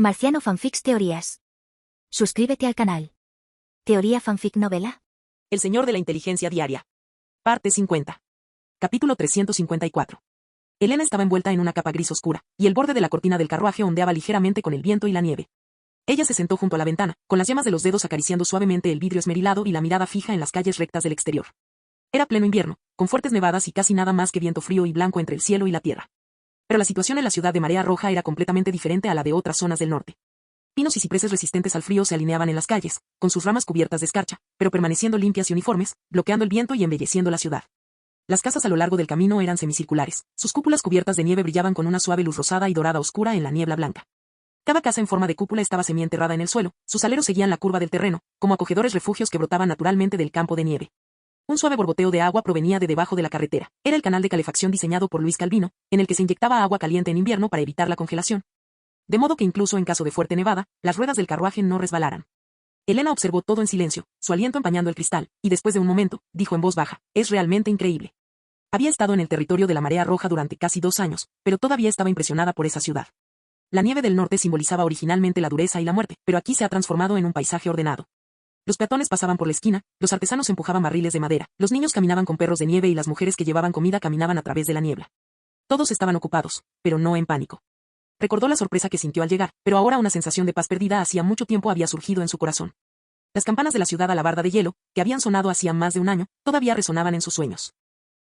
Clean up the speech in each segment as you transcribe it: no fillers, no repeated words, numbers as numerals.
Marciano Fanfics Teorías. Suscríbete al canal. Teoría Fanfic Novela. El Señor de la Inteligencia Diaria. Parte 50. Capítulo 354. Elena estaba envuelta en una capa gris oscura, y el borde de la cortina del carruaje ondeaba ligeramente con el viento y la nieve. Ella se sentó junto a la ventana, con las yemas de los dedos acariciando suavemente el vidrio esmerilado y la mirada fija en las calles rectas del exterior. Era pleno invierno, con fuertes nevadas y casi nada más que viento frío y blanco entre el cielo y la tierra. Pero la situación en la ciudad de Marea Roja era completamente diferente a la de otras zonas del norte. Pinos y cipreses resistentes al frío se alineaban en las calles, con sus ramas cubiertas de escarcha, pero permaneciendo limpias y uniformes, bloqueando el viento y embelleciendo la ciudad. Las casas a lo largo del camino eran semicirculares, sus cúpulas cubiertas de nieve brillaban con una suave luz rosada y dorada oscura en la niebla blanca. Cada casa en forma de cúpula estaba semienterrada en el suelo, sus aleros seguían la curva del terreno, como acogedores refugios que brotaban naturalmente del campo de nieve. Un suave borboteo de agua provenía de debajo de la carretera. Era el canal de calefacción diseñado por Luis Calvino, en el que se inyectaba agua caliente en invierno para evitar la congelación. De modo que incluso en caso de fuerte nevada, las ruedas del carruaje no resbalaran. Elena observó todo en silencio, su aliento empañando el cristal, y después de un momento, dijo en voz baja, «Es realmente increíble». Había estado en el territorio de la Marea Roja durante casi 2 años, pero todavía estaba impresionada por esa ciudad. La nieve del norte simbolizaba originalmente la dureza y la muerte, pero aquí se ha transformado en un paisaje ordenado. Los peatones pasaban por la esquina, los artesanos empujaban barriles de madera, los niños caminaban con perros de nieve y las mujeres que llevaban comida caminaban a través de la niebla. Todos estaban ocupados, pero no en pánico. Recordó la sorpresa que sintió al llegar, pero ahora una sensación de paz perdida hacía mucho tiempo había surgido en su corazón. Las campanas de la ciudad alabarda de hielo, que habían sonado hacía más de un año, todavía resonaban en sus sueños.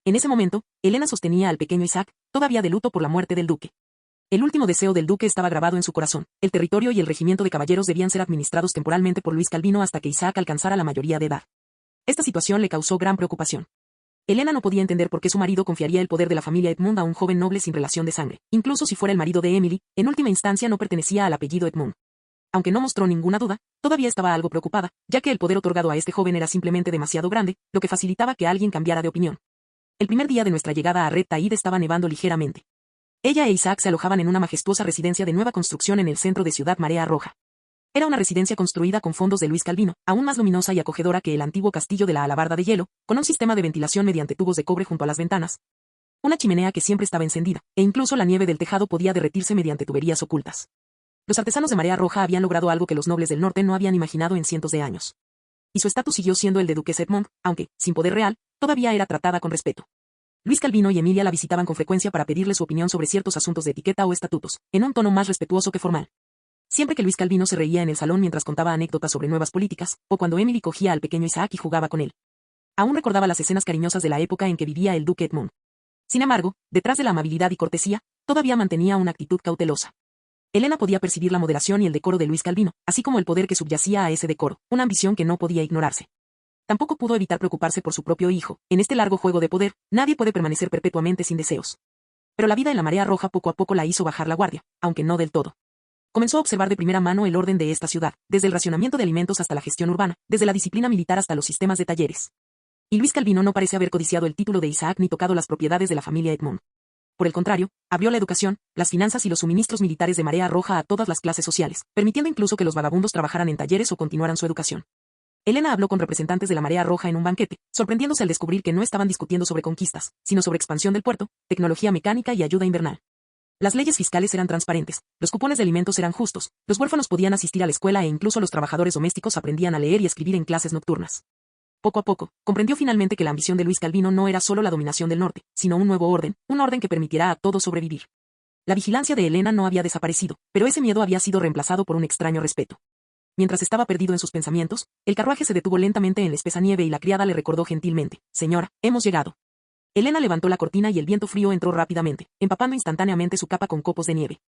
En ese momento, Elena sostenía al pequeño Isaac, todavía de luto por la muerte del duque. El último deseo del duque estaba grabado en su corazón. El territorio y el regimiento de caballeros debían ser administrados temporalmente por Luis Calvino hasta que Isaac alcanzara la mayoría de edad. Esta situación le causó gran preocupación. Elena no podía entender por qué su marido confiaría el poder de la familia Edmund a un joven noble sin relación de sangre. Incluso si fuera el marido de Emily, en última instancia no pertenecía al apellido Edmund. Aunque no mostró ninguna duda, todavía estaba algo preocupada, ya que el poder otorgado a este joven era simplemente demasiado grande, lo que facilitaba que alguien cambiara de opinión. El primer día de nuestra llegada a Red Taid estaba nevando ligeramente. Ella e Isaac se alojaban en una majestuosa residencia de nueva construcción en el centro de Ciudad Marea Roja. Era una residencia construida con fondos de Luis Calvino, aún más luminosa y acogedora que el antiguo castillo de la alabarda de hielo, con un sistema de ventilación mediante tubos de cobre junto a las ventanas. Una chimenea que siempre estaba encendida, e incluso la nieve del tejado podía derretirse mediante tuberías ocultas. Los artesanos de Marea Roja habían logrado algo que los nobles del norte no habían imaginado en cientos de años. Y su estatus siguió siendo el de duquesa Edmond, aunque, sin poder real, todavía era tratada con respeto. Luis Calvino y Emilia la visitaban con frecuencia para pedirle su opinión sobre ciertos asuntos de etiqueta o estatutos, en un tono más respetuoso que formal. Siempre que Luis Calvino se reía en el salón mientras contaba anécdotas sobre nuevas políticas, o cuando Emily cogía al pequeño Isaac y jugaba con él. Aún recordaba las escenas cariñosas de la época en que vivía el duque Edmund. Sin embargo, detrás de la amabilidad y cortesía, todavía mantenía una actitud cautelosa. Elena podía percibir la moderación y el decoro de Luis Calvino, así como el poder que subyacía a ese decoro, una ambición que no podía ignorarse. Tampoco pudo evitar preocuparse por su propio hijo. En este largo juego de poder, nadie puede permanecer perpetuamente sin deseos. Pero la vida en la Marea Roja poco a poco la hizo bajar la guardia, aunque no del todo. Comenzó a observar de primera mano el orden de esta ciudad, desde el racionamiento de alimentos hasta la gestión urbana, desde la disciplina militar hasta los sistemas de talleres. Y Luis Calvino no parece haber codiciado el título de Isaac ni tocado las propiedades de la familia Edmund. Por el contrario, abrió la educación, las finanzas y los suministros militares de Marea Roja a todas las clases sociales, permitiendo incluso que los vagabundos trabajaran en talleres o continuaran su educación. Elena habló con representantes de la Marea Roja en un banquete, sorprendiéndose al descubrir que no estaban discutiendo sobre conquistas, sino sobre expansión del puerto, tecnología mecánica y ayuda invernal. Las leyes fiscales eran transparentes, los cupones de alimentos eran justos, los huérfanos podían asistir a la escuela e incluso los trabajadores domésticos aprendían a leer y escribir en clases nocturnas. Poco a poco, comprendió finalmente que la ambición de Luis Calvino no era solo la dominación del norte, sino un nuevo orden, un orden que permitirá a todos sobrevivir. La vigilancia de Elena no había desaparecido, pero ese miedo había sido reemplazado por un extraño respeto. Mientras estaba perdido en sus pensamientos, el carruaje se detuvo lentamente en la espesa nieve y la criada le recordó gentilmente, «Señora, hemos llegado». Elena levantó la cortina y el viento frío entró rápidamente, empapando instantáneamente su capa con copos de nieve.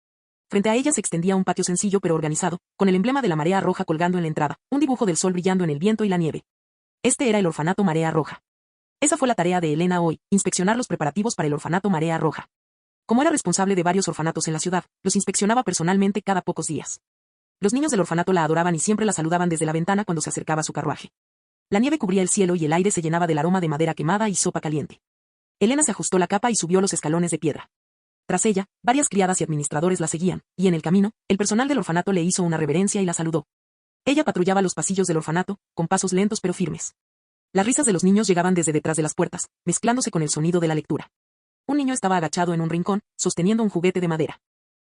Frente a ella se extendía un patio sencillo pero organizado, con el emblema de la Marea Roja colgando en la entrada, un dibujo del sol brillando en el viento y la nieve. Este era el orfanato Marea Roja. Esa fue la tarea de Elena hoy, inspeccionar los preparativos para el orfanato Marea Roja. Como era responsable de varios orfanatos en la ciudad, los inspeccionaba personalmente cada pocos días. Los niños del orfanato la adoraban y siempre la saludaban desde la ventana cuando se acercaba a su carruaje. La nieve cubría el cielo y el aire se llenaba del aroma de madera quemada y sopa caliente. Elena se ajustó la capa y subió los escalones de piedra. Tras ella, varias criadas y administradores la seguían, y en el camino, el personal del orfanato le hizo una reverencia y la saludó. Ella patrullaba los pasillos del orfanato, con pasos lentos pero firmes. Las risas de los niños llegaban desde detrás de las puertas, mezclándose con el sonido de la lectura. Un niño estaba agachado en un rincón, sosteniendo un juguete de madera.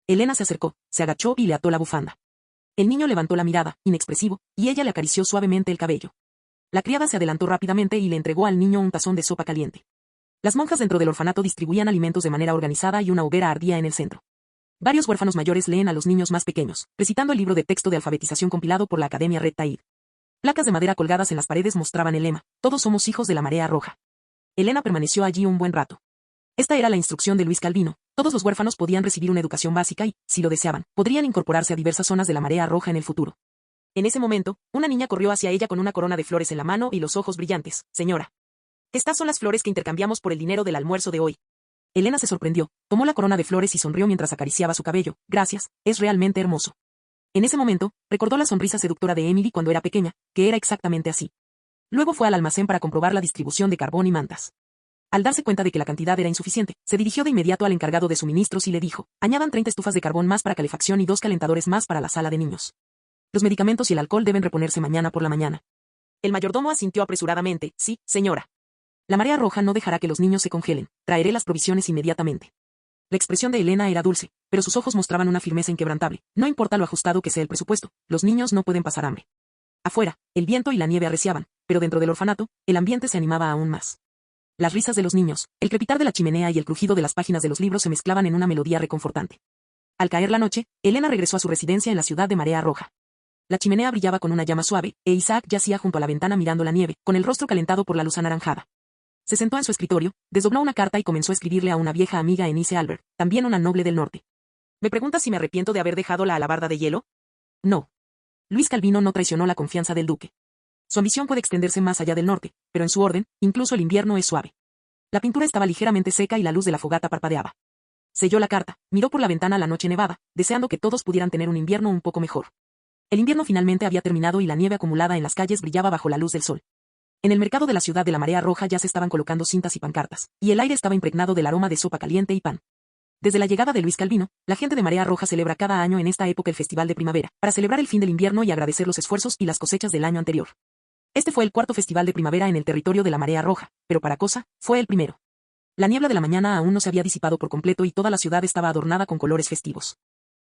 Elena se acercó, se agachó y le ató la bufanda. El niño levantó la mirada, inexpresivo, y ella le acarició suavemente el cabello. La criada se adelantó rápidamente y le entregó al niño un tazón de sopa caliente. Las monjas dentro del orfanato distribuían alimentos de manera organizada y una hoguera ardía en el centro. Varios huérfanos mayores leen a los niños más pequeños, recitando el libro de texto de alfabetización compilado por la Academia Red Tide. Placas de madera colgadas en las paredes mostraban el lema: todos somos hijos de la marea roja. Elena permaneció allí un buen rato. Esta era la instrucción de Luis Calvino: todos los huérfanos podían recibir una educación básica y, si lo deseaban, podrían incorporarse a diversas zonas de la marea roja en el futuro. En ese momento, una niña corrió hacia ella con una corona de flores en la mano y los ojos brillantes. Señora. Estas son las flores que intercambiamos por el dinero del almuerzo de hoy. Elena se sorprendió, tomó la corona de flores y sonrió mientras acariciaba su cabello. Gracias, es realmente hermoso. En ese momento, recordó la sonrisa seductora de Emily cuando era pequeña, que era exactamente así. Luego fue al almacén para comprobar la distribución de carbón y mantas. Al darse cuenta de que la cantidad era insuficiente, se dirigió de inmediato al encargado de suministros y le dijo: añadan 30 estufas de carbón más para calefacción y 2 calentadores más para la sala de niños. Los medicamentos y el alcohol deben reponerse mañana por la mañana. El mayordomo asintió apresuradamente: sí, señora. La marea roja no dejará que los niños se congelen. Traeré las provisiones inmediatamente. La expresión de Elena era dulce, pero sus ojos mostraban una firmeza inquebrantable. No importa lo ajustado que sea el presupuesto, los niños no pueden pasar hambre. Afuera, el viento y la nieve arreciaban, pero dentro del orfanato, el ambiente se animaba aún más. Las risas de los niños, el crepitar de la chimenea y el crujido de las páginas de los libros se mezclaban en una melodía reconfortante. Al caer la noche, Elena regresó a su residencia en la ciudad de Marea Roja. La chimenea brillaba con una llama suave, e Isaac yacía junto a la ventana mirando la nieve, con el rostro calentado por la luz anaranjada. Se sentó en su escritorio, desdobló una carta y comenzó a escribirle a una vieja amiga, Eunice Albert, también una noble del norte. ¿Me preguntas si me arrepiento de haber dejado la alabarda de hielo? No. Luis Calvino no traicionó la confianza del duque. Su ambición puede extenderse más allá del norte, pero en su orden, incluso el invierno es suave. La pintura estaba ligeramente seca y la luz de la fogata parpadeaba. Selló la carta, miró por la ventana la noche nevada, deseando que todos pudieran tener un invierno un poco mejor. El invierno finalmente había terminado y la nieve acumulada en las calles brillaba bajo la luz del sol. En el mercado de la ciudad de la Marea Roja ya se estaban colocando cintas y pancartas, y el aire estaba impregnado del aroma de sopa caliente y pan. Desde la llegada de Luis Calvino, la gente de Marea Roja celebra cada año en esta época el Festival de Primavera, para celebrar el fin del invierno y agradecer los esfuerzos y las cosechas del año anterior. Este fue el cuarto Festival de Primavera en el territorio de la Marea Roja, pero para Cosa, fue el primero. La niebla de la mañana aún no se había disipado por completo y toda la ciudad estaba adornada con colores festivos.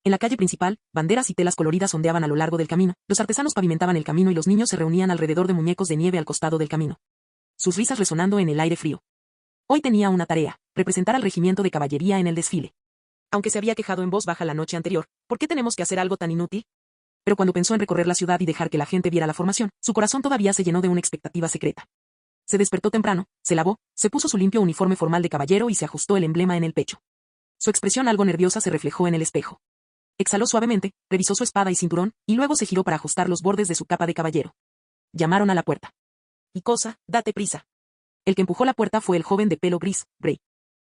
En la calle principal, banderas y telas coloridas ondeaban a lo largo del camino, los artesanos pavimentaban el camino y los niños se reunían alrededor de muñecos de nieve al costado del camino. Sus risas resonando en el aire frío. Hoy tenía una tarea: representar al regimiento de caballería en el desfile. Aunque se había quejado en voz baja la noche anterior: ¿por qué tenemos que hacer algo tan inútil? Pero cuando pensó en recorrer la ciudad y dejar que la gente viera la formación, su corazón todavía se llenó de una expectativa secreta. Se despertó temprano, se lavó, se puso su limpio uniforme formal de caballero y se ajustó el emblema en el pecho. Su expresión algo nerviosa se reflejó en el espejo. Exhaló suavemente, revisó su espada y cinturón, y luego se giró para ajustar los bordes de su capa de caballero. Llamaron a la puerta. Y Cosa, date prisa. El que empujó la puerta fue el joven de pelo gris, Gray.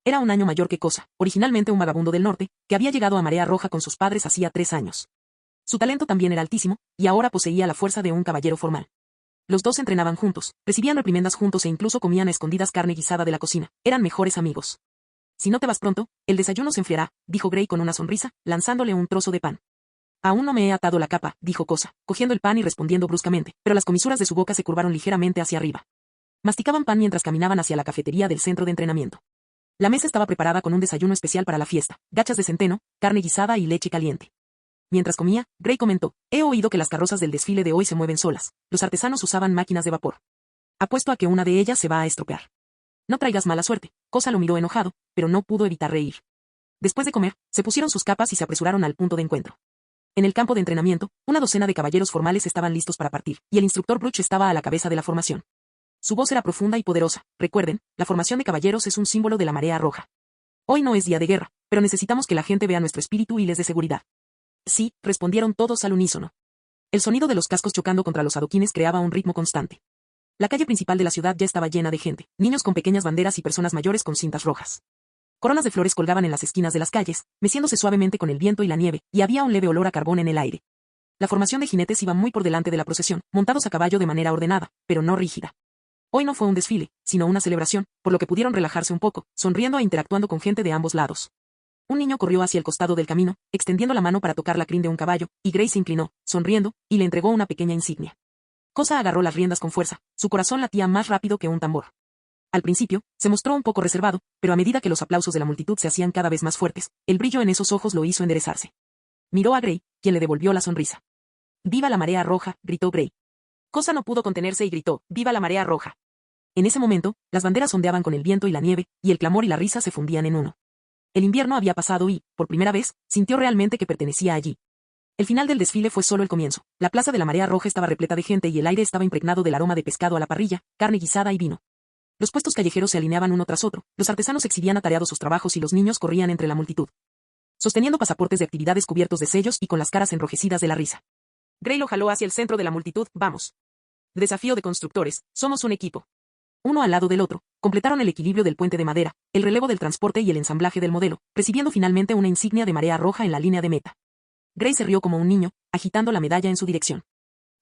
Era un año mayor que Cosa, originalmente un vagabundo del norte, que había llegado a Marea Roja con sus padres hacía 3 años. Su talento también era altísimo, y ahora poseía la fuerza de un caballero formal. Los dos entrenaban juntos, recibían reprimendas juntos e incluso comían a escondidas carne guisada de la cocina. Eran mejores amigos. Si no te vas pronto, el desayuno se enfriará, dijo Gray con una sonrisa, lanzándole un trozo de pan. Aún no me he atado la capa, dijo Cosa, cogiendo el pan y respondiendo bruscamente, pero las comisuras de su boca se curvaron ligeramente hacia arriba. Masticaban pan mientras caminaban hacia la cafetería del centro de entrenamiento. La mesa estaba preparada con un desayuno especial para la fiesta: gachas de centeno, carne guisada y leche caliente. Mientras comía, Gray comentó: he oído que las carrozas del desfile de hoy se mueven solas. Los artesanos usaban máquinas de vapor. Apuesto a que una de ellas se va a estropear. No traigas mala suerte. Cosa lo miró enojado, pero no pudo evitar reír. Después de comer, se pusieron sus capas y se apresuraron al punto de encuentro. En el campo de entrenamiento, una docena de caballeros formales estaban listos para partir, y el instructor Bruch estaba a la cabeza de la formación. Su voz era profunda y poderosa. Recuerden, la formación de caballeros es un símbolo de la Marea Roja. Hoy no es día de guerra, pero necesitamos que la gente vea nuestro espíritu y les dé seguridad. Sí, respondieron todos al unísono. El sonido de los cascos chocando contra los adoquines creaba un ritmo constante. La calle principal de la ciudad ya estaba llena de gente, niños con pequeñas banderas y personas mayores con cintas rojas. Coronas de flores colgaban en las esquinas de las calles, meciéndose suavemente con el viento y la nieve, y había un leve olor a carbón en el aire. La formación de jinetes iba muy por delante de la procesión, montados a caballo de manera ordenada, pero no rígida. Hoy no fue un desfile, sino una celebración, por lo que pudieron relajarse un poco, sonriendo e interactuando con gente de ambos lados. Un niño corrió hacia el costado del camino, extendiendo la mano para tocar la crin de un caballo, y Grace se inclinó, sonriendo, y le entregó una pequeña insignia. Cosa agarró las riendas con fuerza, su corazón latía más rápido que un tambor. Al principio, se mostró un poco reservado, pero a medida que los aplausos de la multitud se hacían cada vez más fuertes, el brillo en esos ojos lo hizo enderezarse. Miró a Gray, quien le devolvió la sonrisa. ¡Viva la marea roja!, gritó Gray. Cosa no pudo contenerse y gritó, ¡viva la marea roja! En ese momento, las banderas ondeaban con el viento y la nieve, y el clamor y la risa se fundían en uno. El invierno había pasado y, por primera vez, sintió realmente que pertenecía allí. El final del desfile fue solo el comienzo. La plaza de la Marea Roja estaba repleta de gente y el aire estaba impregnado del aroma de pescado a la parrilla, carne guisada y vino. Los puestos callejeros se alineaban uno tras otro, los artesanos exhibían atareados sus trabajos y los niños corrían entre la multitud, sosteniendo pasaportes de actividades cubiertos de sellos y con las caras enrojecidas de la risa. Gray lo jaló hacia el centro de la multitud. Vamos. Desafío de constructores, somos un equipo. Uno al lado del otro, completaron el equilibrio del puente de madera, el relevo del transporte y el ensamblaje del modelo, recibiendo finalmente una insignia de Marea Roja en la línea de meta. Gray se rió como un niño, agitando la medalla en su dirección.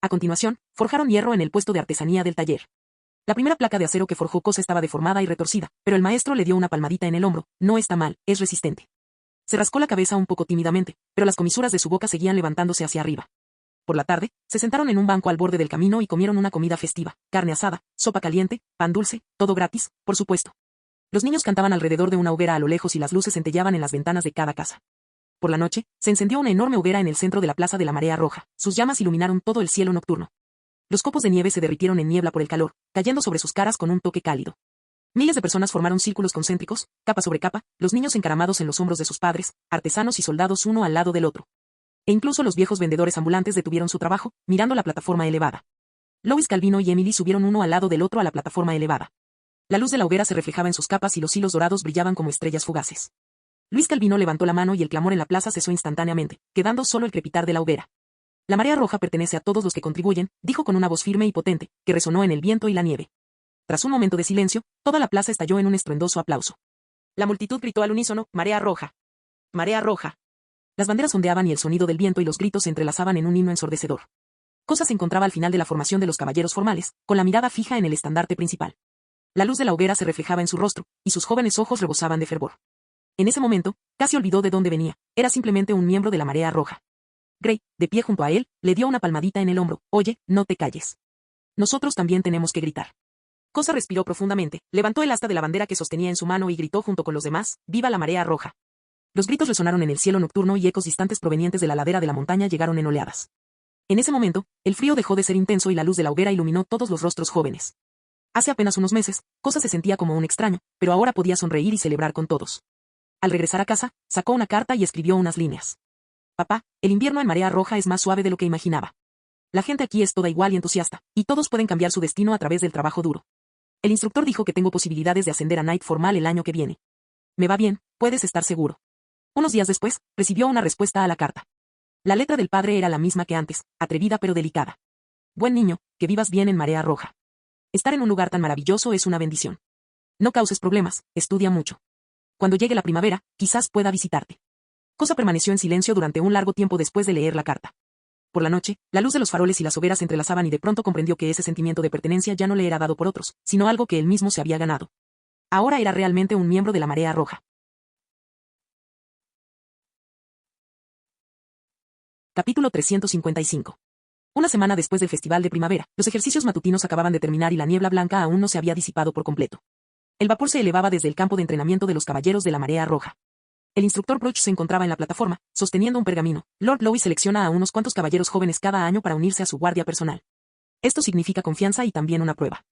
A continuación, forjaron hierro en el puesto de artesanía del taller. La primera placa de acero que forjó Cosa estaba deformada y retorcida, pero el maestro le dio una palmadita en el hombro. No está mal, es resistente. Se rascó la cabeza un poco tímidamente, pero las comisuras de su boca seguían levantándose hacia arriba. Por la tarde, se sentaron en un banco al borde del camino y comieron una comida festiva, carne asada, sopa caliente, pan dulce, todo gratis, por supuesto. Los niños cantaban alrededor de una hoguera a lo lejos y las luces centellaban en las ventanas de cada casa. Por la noche, se encendió una enorme hoguera en el centro de la plaza de la Marea Roja. Sus llamas iluminaron todo el cielo nocturno. Los copos de nieve se derritieron en niebla por el calor, cayendo sobre sus caras con un toque cálido. Miles de personas formaron círculos concéntricos, capa sobre capa, los niños encaramados en los hombros de sus padres, artesanos y soldados uno al lado del otro. E incluso los viejos vendedores ambulantes detuvieron su trabajo, mirando la plataforma elevada. Lois Calvino y Emily subieron uno al lado del otro a la plataforma elevada. La luz de la hoguera se reflejaba en sus capas y los hilos dorados brillaban como estrellas fugaces. Luis Calvino levantó la mano y el clamor en la plaza cesó instantáneamente, quedando solo el crepitar de la hoguera. La Marea Roja pertenece a todos los que contribuyen, dijo con una voz firme y potente, que resonó en el viento y la nieve. Tras un momento de silencio, toda la plaza estalló en un estruendoso aplauso. La multitud gritó al unísono, Marea Roja. Marea Roja. Las banderas ondeaban y el sonido del viento y los gritos se entrelazaban en un himno ensordecedor. Cosa se encontraba al final de la formación de los caballeros formales, con la mirada fija en el estandarte principal. La luz de la hoguera se reflejaba en su rostro, y sus jóvenes ojos rebosaban de fervor. En ese momento, casi olvidó de dónde venía, era simplemente un miembro de la Marea Roja. Gray, de pie junto a él, le dio una palmadita en el hombro. Oye, no te calles. Nosotros también tenemos que gritar. Cosa respiró profundamente, levantó el asta de la bandera que sostenía en su mano y gritó junto con los demás, ¡Viva la Marea Roja! Los gritos resonaron en el cielo nocturno y ecos distantes provenientes de la ladera de la montaña llegaron en oleadas. En ese momento, el frío dejó de ser intenso y la luz de la hoguera iluminó todos los rostros jóvenes. Hace apenas unos meses, Cosa se sentía como un extraño, pero ahora podía sonreír y celebrar con todos. Al regresar a casa, sacó una carta y escribió unas líneas. Papá, el invierno en Marea Roja es más suave de lo que imaginaba. La gente aquí es toda igual y entusiasta, y todos pueden cambiar su destino a través del trabajo duro. El instructor dijo que tengo posibilidades de ascender a Knight formal el año que viene. Me va bien, puedes estar seguro. Unos días después, recibió una respuesta a la carta. La letra del padre era la misma que antes, atrevida pero delicada. Buen niño, que vivas bien en Marea Roja. Estar en un lugar tan maravilloso es una bendición. No causes problemas, estudia mucho. Cuando llegue la primavera, quizás pueda visitarte. Cosa permaneció en silencio durante un largo tiempo después de leer la carta. Por la noche, la luz de los faroles y las hogueras se entrelazaban y de pronto comprendió que ese sentimiento de pertenencia ya no le era dado por otros, sino algo que él mismo se había ganado. Ahora era realmente un miembro de la Marea Roja. Capítulo 355. Una semana después del festival de primavera, los ejercicios matutinos acababan de terminar y la niebla blanca aún no se había disipado por completo. El vapor se elevaba desde el campo de entrenamiento de los caballeros de la Marea Roja. El instructor Bruch se encontraba en la plataforma, sosteniendo un pergamino. Lord Lowy selecciona a unos cuantos caballeros jóvenes cada año para unirse a su guardia personal. Esto significa confianza y también una prueba.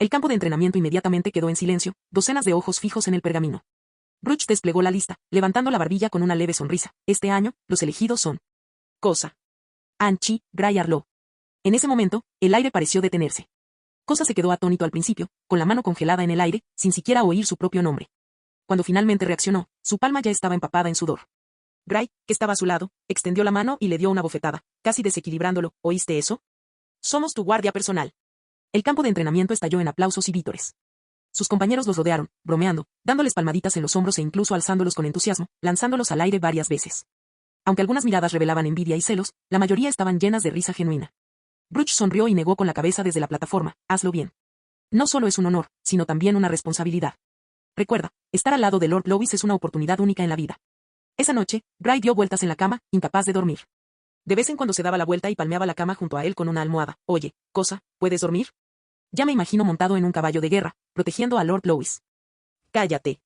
El campo de entrenamiento inmediatamente quedó en silencio, docenas de ojos fijos en el pergamino. Bruch desplegó la lista, levantando la barbilla con una leve sonrisa. Este año, los elegidos son Cosa, Anchi, Gray Arlo. En ese momento, el aire pareció detenerse. Cosa se quedó atónito al principio, con la mano congelada en el aire, sin siquiera oír su propio nombre. Cuando finalmente reaccionó, su palma ya estaba empapada en sudor. Gray, que estaba a su lado, extendió la mano y le dio una bofetada, casi desequilibrándolo. ¿Oíste eso? Somos tu guardia personal. El campo de entrenamiento estalló en aplausos y vítores. Sus compañeros los rodearon, bromeando, dándoles palmaditas en los hombros e incluso alzándolos con entusiasmo, lanzándolos al aire varias veces. Aunque algunas miradas revelaban envidia y celos, la mayoría estaban llenas de risa genuina. Bruch sonrió y negó con la cabeza desde la plataforma, hazlo bien. No solo es un honor, sino también una responsabilidad. Recuerda, estar al lado de Lord Lois es una oportunidad única en la vida. Esa noche, Gray dio vueltas en la cama, incapaz de dormir. De vez en cuando se daba la vuelta y palmeaba la cama junto a él con una almohada. Oye, Cosa, ¿puedes dormir? Ya me imagino montado en un caballo de guerra, protegiendo a Lord Lois. Cállate.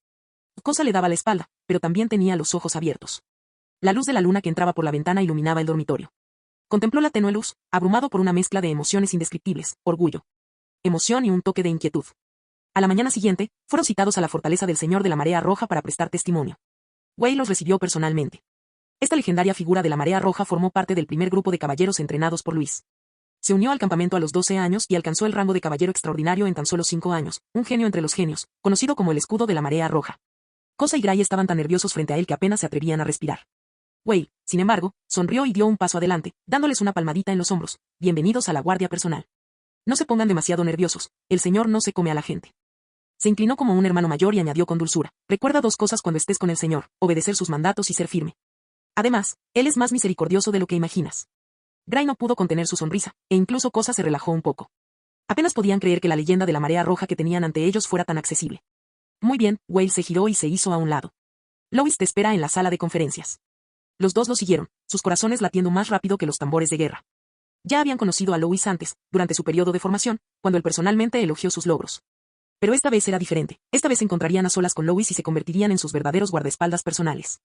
Cosa le daba la espalda, pero también tenía los ojos abiertos. La luz de la luna que entraba por la ventana iluminaba el dormitorio. Contempló la tenue luz, abrumado por una mezcla de emociones indescriptibles, orgullo, emoción y un toque de inquietud. A la mañana siguiente, fueron citados a la fortaleza del Señor de la Marea Roja para prestar testimonio. Wei los recibió personalmente. Esta legendaria figura de la Marea Roja formó parte del primer grupo de caballeros entrenados por Luis. Se unió al campamento a los 12 años y alcanzó el rango de caballero extraordinario en tan solo 5 años, un genio entre los genios, conocido como el escudo de la Marea Roja. Cosa y Gray estaban tan nerviosos frente a él que apenas se atrevían a respirar. Wei, sin embargo, sonrió y dio un paso adelante, dándoles una palmadita en los hombros. Bienvenidos a la guardia personal. No se pongan demasiado nerviosos, el Señor no se come a la gente. Se inclinó como un hermano mayor y añadió con dulzura: recuerda 2 cosas cuando estés con el Señor: obedecer sus mandatos y ser firme. Además, Él es más misericordioso de lo que imaginas. Gray no pudo contener su sonrisa, e incluso Cosa se relajó un poco. Apenas podían creer que la leyenda de la Marea Roja que tenían ante ellos fuera tan accesible. Muy bien, Wei se giró y se hizo a un lado. Lois te espera en la sala de conferencias. Los dos lo siguieron, sus corazones latiendo más rápido que los tambores de guerra. Ya habían conocido a Lois antes, durante su periodo de formación, cuando él personalmente elogió sus logros. Pero esta vez era diferente, esta vez se encontrarían a solas con Lois y se convertirían en sus verdaderos guardaespaldas personales.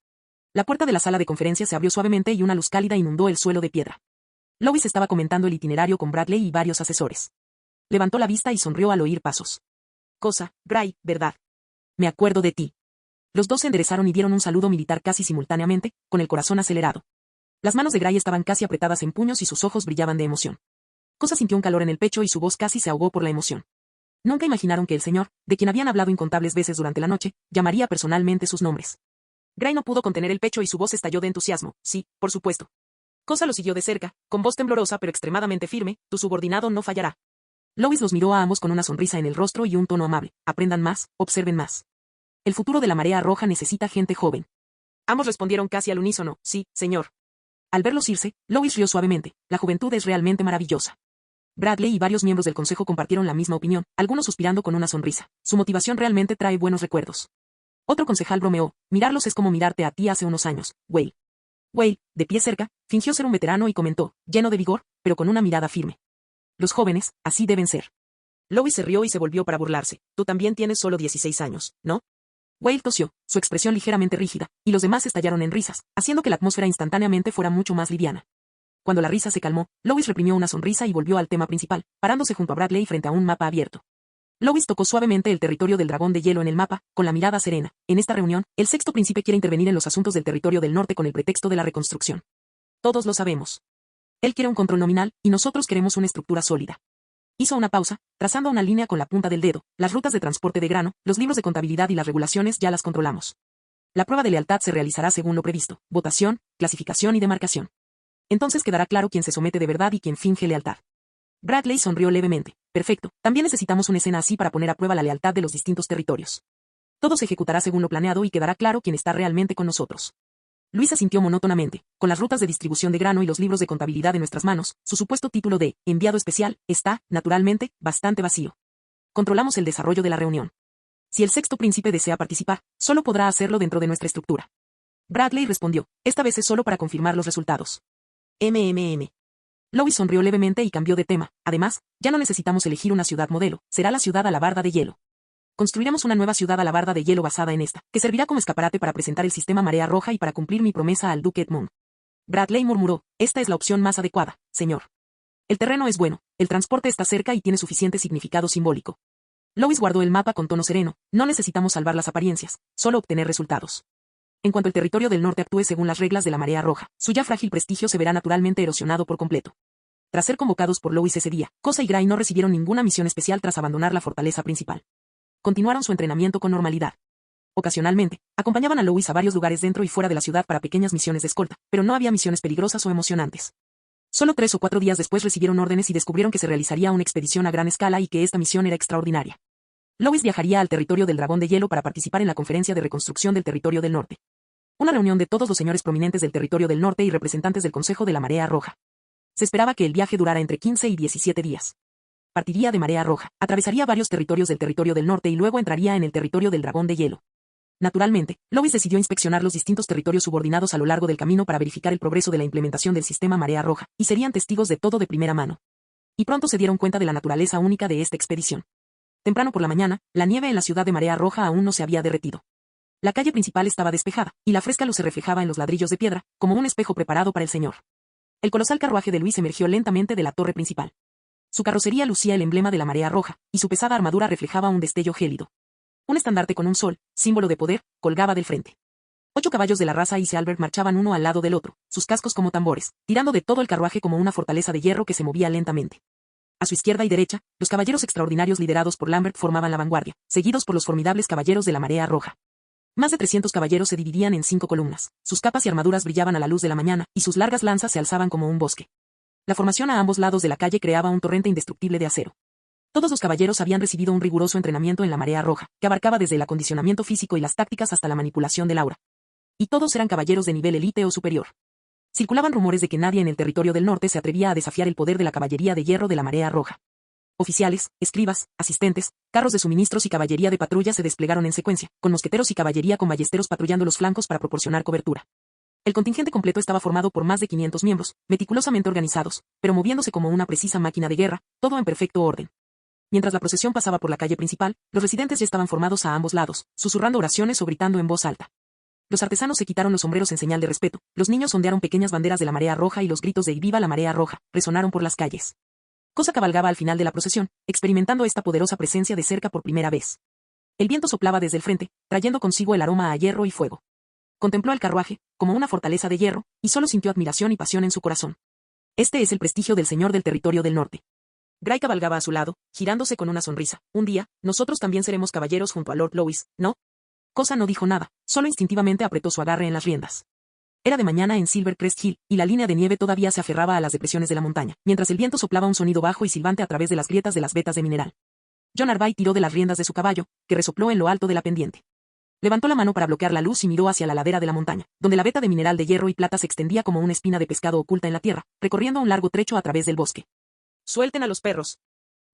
La puerta de la sala de conferencias se abrió suavemente y una luz cálida inundó el suelo de piedra. Lois estaba comentando el itinerario con Bradley y varios asesores. Levantó la vista y sonrió al oír pasos. Cosa, Gray, ¿verdad? Me acuerdo de ti. Los dos se enderezaron y dieron un saludo militar casi simultáneamente, con el corazón acelerado. Las manos de Gray estaban casi apretadas en puños y sus ojos brillaban de emoción. Cosa sintió un calor en el pecho y su voz casi se ahogó por la emoción. Nunca imaginaron que el Señor, de quien habían hablado incontables veces durante la noche, llamaría personalmente sus nombres. Gray no pudo contener el pecho y su voz estalló de entusiasmo. Sí, por supuesto. Cosa lo siguió de cerca, con voz temblorosa pero extremadamente firme: tu subordinado no fallará. Lois los miró a ambos con una sonrisa en el rostro y un tono amable. Aprendan más, observen más. El futuro de la Marea Roja necesita gente joven. Ambos respondieron casi al unísono: sí, señor. Al verlos irse, Lois rió suavemente: la juventud es realmente maravillosa. Bradley y varios miembros del consejo compartieron la misma opinión, algunos suspirando con una sonrisa. Su motivación realmente trae buenos recuerdos. Otro concejal bromeó: mirarlos es como mirarte a ti hace unos años, Wei. Wei, de pie cerca, fingió ser un veterano y comentó, lleno de vigor, pero con una mirada firme: los jóvenes, así deben ser. Lois se rió y se volvió para burlarse: tú también tienes solo 16 años, ¿no? Wei tosió, su expresión ligeramente rígida, y los demás estallaron en risas, haciendo que la atmósfera instantáneamente fuera mucho más liviana. Cuando la risa se calmó, Lois reprimió una sonrisa y volvió al tema principal, parándose junto a Bradley frente a un mapa abierto. Lois tocó suavemente el territorio del dragón de hielo en el mapa, con la mirada serena. En esta reunión, el sexto príncipe quiere intervenir en los asuntos del territorio del norte con el pretexto de la reconstrucción. Todos lo sabemos. Él quiere un control nominal, y nosotros queremos una estructura sólida. Hizo una pausa, trazando una línea con la punta del dedo: las rutas de transporte de grano, los libros de contabilidad y las regulaciones ya las controlamos. La prueba de lealtad se realizará según lo previsto: votación, clasificación y demarcación. Entonces quedará claro quién se somete de verdad y quién finge lealtad. Bradley sonrió levemente. Perfecto, también necesitamos una escena así para poner a prueba la lealtad de los distintos territorios. Todo se ejecutará según lo planeado y quedará claro quién está realmente con nosotros. Luis asintió monótonamente. Con las rutas de distribución de grano y los libros de contabilidad en nuestras manos, su supuesto título de enviado especial está, naturalmente, bastante vacío. Controlamos el desarrollo de la reunión. Si el sexto príncipe desea participar, solo podrá hacerlo dentro de nuestra estructura. Bradley respondió: esta vez es solo para confirmar los resultados. Lois sonrió levemente y cambió de tema. Además, ya no necesitamos elegir una ciudad modelo, será la ciudad alabarda de hielo. Construiremos una nueva ciudad alabarda de hielo basada en esta, que servirá como escaparate para presentar el sistema Marea Roja y para cumplir mi promesa al Duque Edmund. Bradley murmuró: esta es la opción más adecuada, señor. El terreno es bueno, el transporte está cerca y tiene suficiente significado simbólico. Lois guardó el mapa con tono sereno: no necesitamos salvar las apariencias, solo obtener resultados. En cuanto el territorio del norte actúe según las reglas de la Marea Roja, su ya frágil prestigio se verá naturalmente erosionado por completo. Tras ser convocados por Lois ese día, Cosa y Gray no recibieron ninguna misión especial tras abandonar la fortaleza principal. Continuaron su entrenamiento con normalidad. Ocasionalmente, acompañaban a Lois a varios lugares dentro y fuera de la ciudad para pequeñas misiones de escolta, pero no había misiones peligrosas o emocionantes. Solo 3 o 4 días después recibieron órdenes y descubrieron que se realizaría una expedición a gran escala y que esta misión era extraordinaria. Lois viajaría al territorio del Dragón de Hielo para participar en la conferencia de reconstrucción del territorio del norte. Una reunión de todos los señores prominentes del territorio del norte y representantes del Consejo de la Marea Roja. Se esperaba que el viaje durara entre 15 y 17 días. Partiría de Marea Roja, atravesaría varios territorios del territorio del norte y luego entraría en el territorio del Dragón de Hielo. Naturalmente, Lois decidió inspeccionar los distintos territorios subordinados a lo largo del camino para verificar el progreso de la implementación del sistema Marea Roja, y serían testigos de todo de primera mano. Y pronto se dieron cuenta de la naturaleza única de esta expedición. Temprano por la mañana, la nieve en la ciudad de Marea Roja aún no se había derretido. La calle principal estaba despejada, y la fresca luz se reflejaba en los ladrillos de piedra, como un espejo preparado para el Señor. El colosal carruaje de Luis emergió lentamente de la torre principal. Su carrocería lucía el emblema de la marea roja, y su pesada armadura reflejaba un destello gélido. Un estandarte con un sol, símbolo de poder, colgaba del frente. 8 caballos de la raza Ise Albert marchaban uno al lado del otro, sus cascos como tambores, tirando de todo el carruaje como una fortaleza de hierro que se movía lentamente. A su izquierda y derecha, los caballeros extraordinarios liderados por Lambert formaban la vanguardia, seguidos por los formidables caballeros de la marea roja. Más de 300 caballeros se dividían en 5 columnas, sus capas y armaduras brillaban a la luz de la mañana, y sus largas lanzas se alzaban como un bosque. La formación a ambos lados de la calle creaba un torrente indestructible de acero. Todos los caballeros habían recibido un riguroso entrenamiento en la marea roja, que abarcaba desde el acondicionamiento físico y las tácticas hasta la manipulación del aura. Y todos eran caballeros de nivel élite o superior. Circulaban rumores de que nadie en el territorio del norte se atrevía a desafiar el poder de la caballería de hierro de la marea roja. Oficiales, escribas, asistentes, carros de suministros y caballería de patrulla se desplegaron en secuencia, con mosqueteros y caballería con ballesteros patrullando los flancos para proporcionar cobertura. El contingente completo estaba formado por más de 500 miembros, meticulosamente organizados, pero moviéndose como una precisa máquina de guerra, todo en perfecto orden. Mientras la procesión pasaba por la calle principal, los residentes ya estaban formados a ambos lados, susurrando oraciones o gritando en voz alta. Los artesanos se quitaron los sombreros en señal de respeto, los niños ondearon pequeñas banderas de la marea roja y los gritos de ¡Viva la marea roja! Resonaron por las calles. Cosa cabalgaba al final de la procesión, experimentando esta poderosa presencia de cerca por primera vez. El viento soplaba desde el frente, trayendo consigo el aroma a hierro y fuego. Contempló el carruaje, como una fortaleza de hierro, y solo sintió admiración y pasión en su corazón. Este es el prestigio del señor del territorio del norte. Gray cabalgaba a su lado, girándose con una sonrisa. Un día, nosotros también seremos caballeros junto a Lord Louis, ¿no? Cosa no dijo nada, solo instintivamente apretó su agarre en las riendas. Era de mañana en Silver Crest Hill, y la línea de nieve todavía se aferraba a las depresiones de la montaña, mientras el viento soplaba un sonido bajo y silbante a través de las grietas de las vetas de mineral. John Arby tiró de las riendas de su caballo, que resopló en lo alto de la pendiente. Levantó la mano para bloquear la luz y miró hacia la ladera de la montaña, donde la veta de mineral de hierro y plata se extendía como una espina de pescado oculta en la tierra, recorriendo un largo trecho a través del bosque. «Suelten a los perros».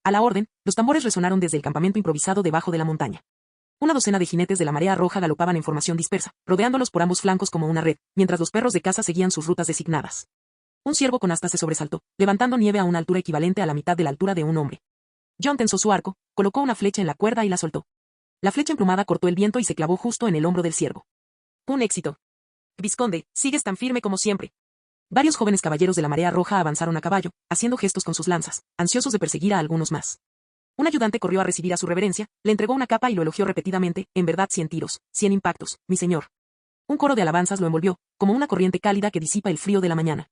A la orden, los tambores resonaron desde el campamento improvisado debajo de la montaña. Una docena de jinetes de la marea roja galopaban en formación dispersa, rodeándolos por ambos flancos como una red, mientras los perros de caza seguían sus rutas designadas. Un ciervo con astas se sobresaltó, levantando nieve a una altura equivalente a la mitad de la altura de un hombre. John tensó su arco, colocó una flecha en la cuerda y la soltó. La flecha emplumada cortó el viento y se clavó justo en el hombro del ciervo. Un éxito. Vizconde, sigues tan firme como siempre. Varios jóvenes caballeros de la marea roja avanzaron a caballo, haciendo gestos con sus lanzas, ansiosos de perseguir a algunos más. Un ayudante corrió a recibir a su reverencia, le entregó una capa y lo elogió repetidamente, en verdad 100 tiros, 100 impactos, mi señor. Un coro de alabanzas lo envolvió, como una corriente cálida que disipa el frío de la mañana.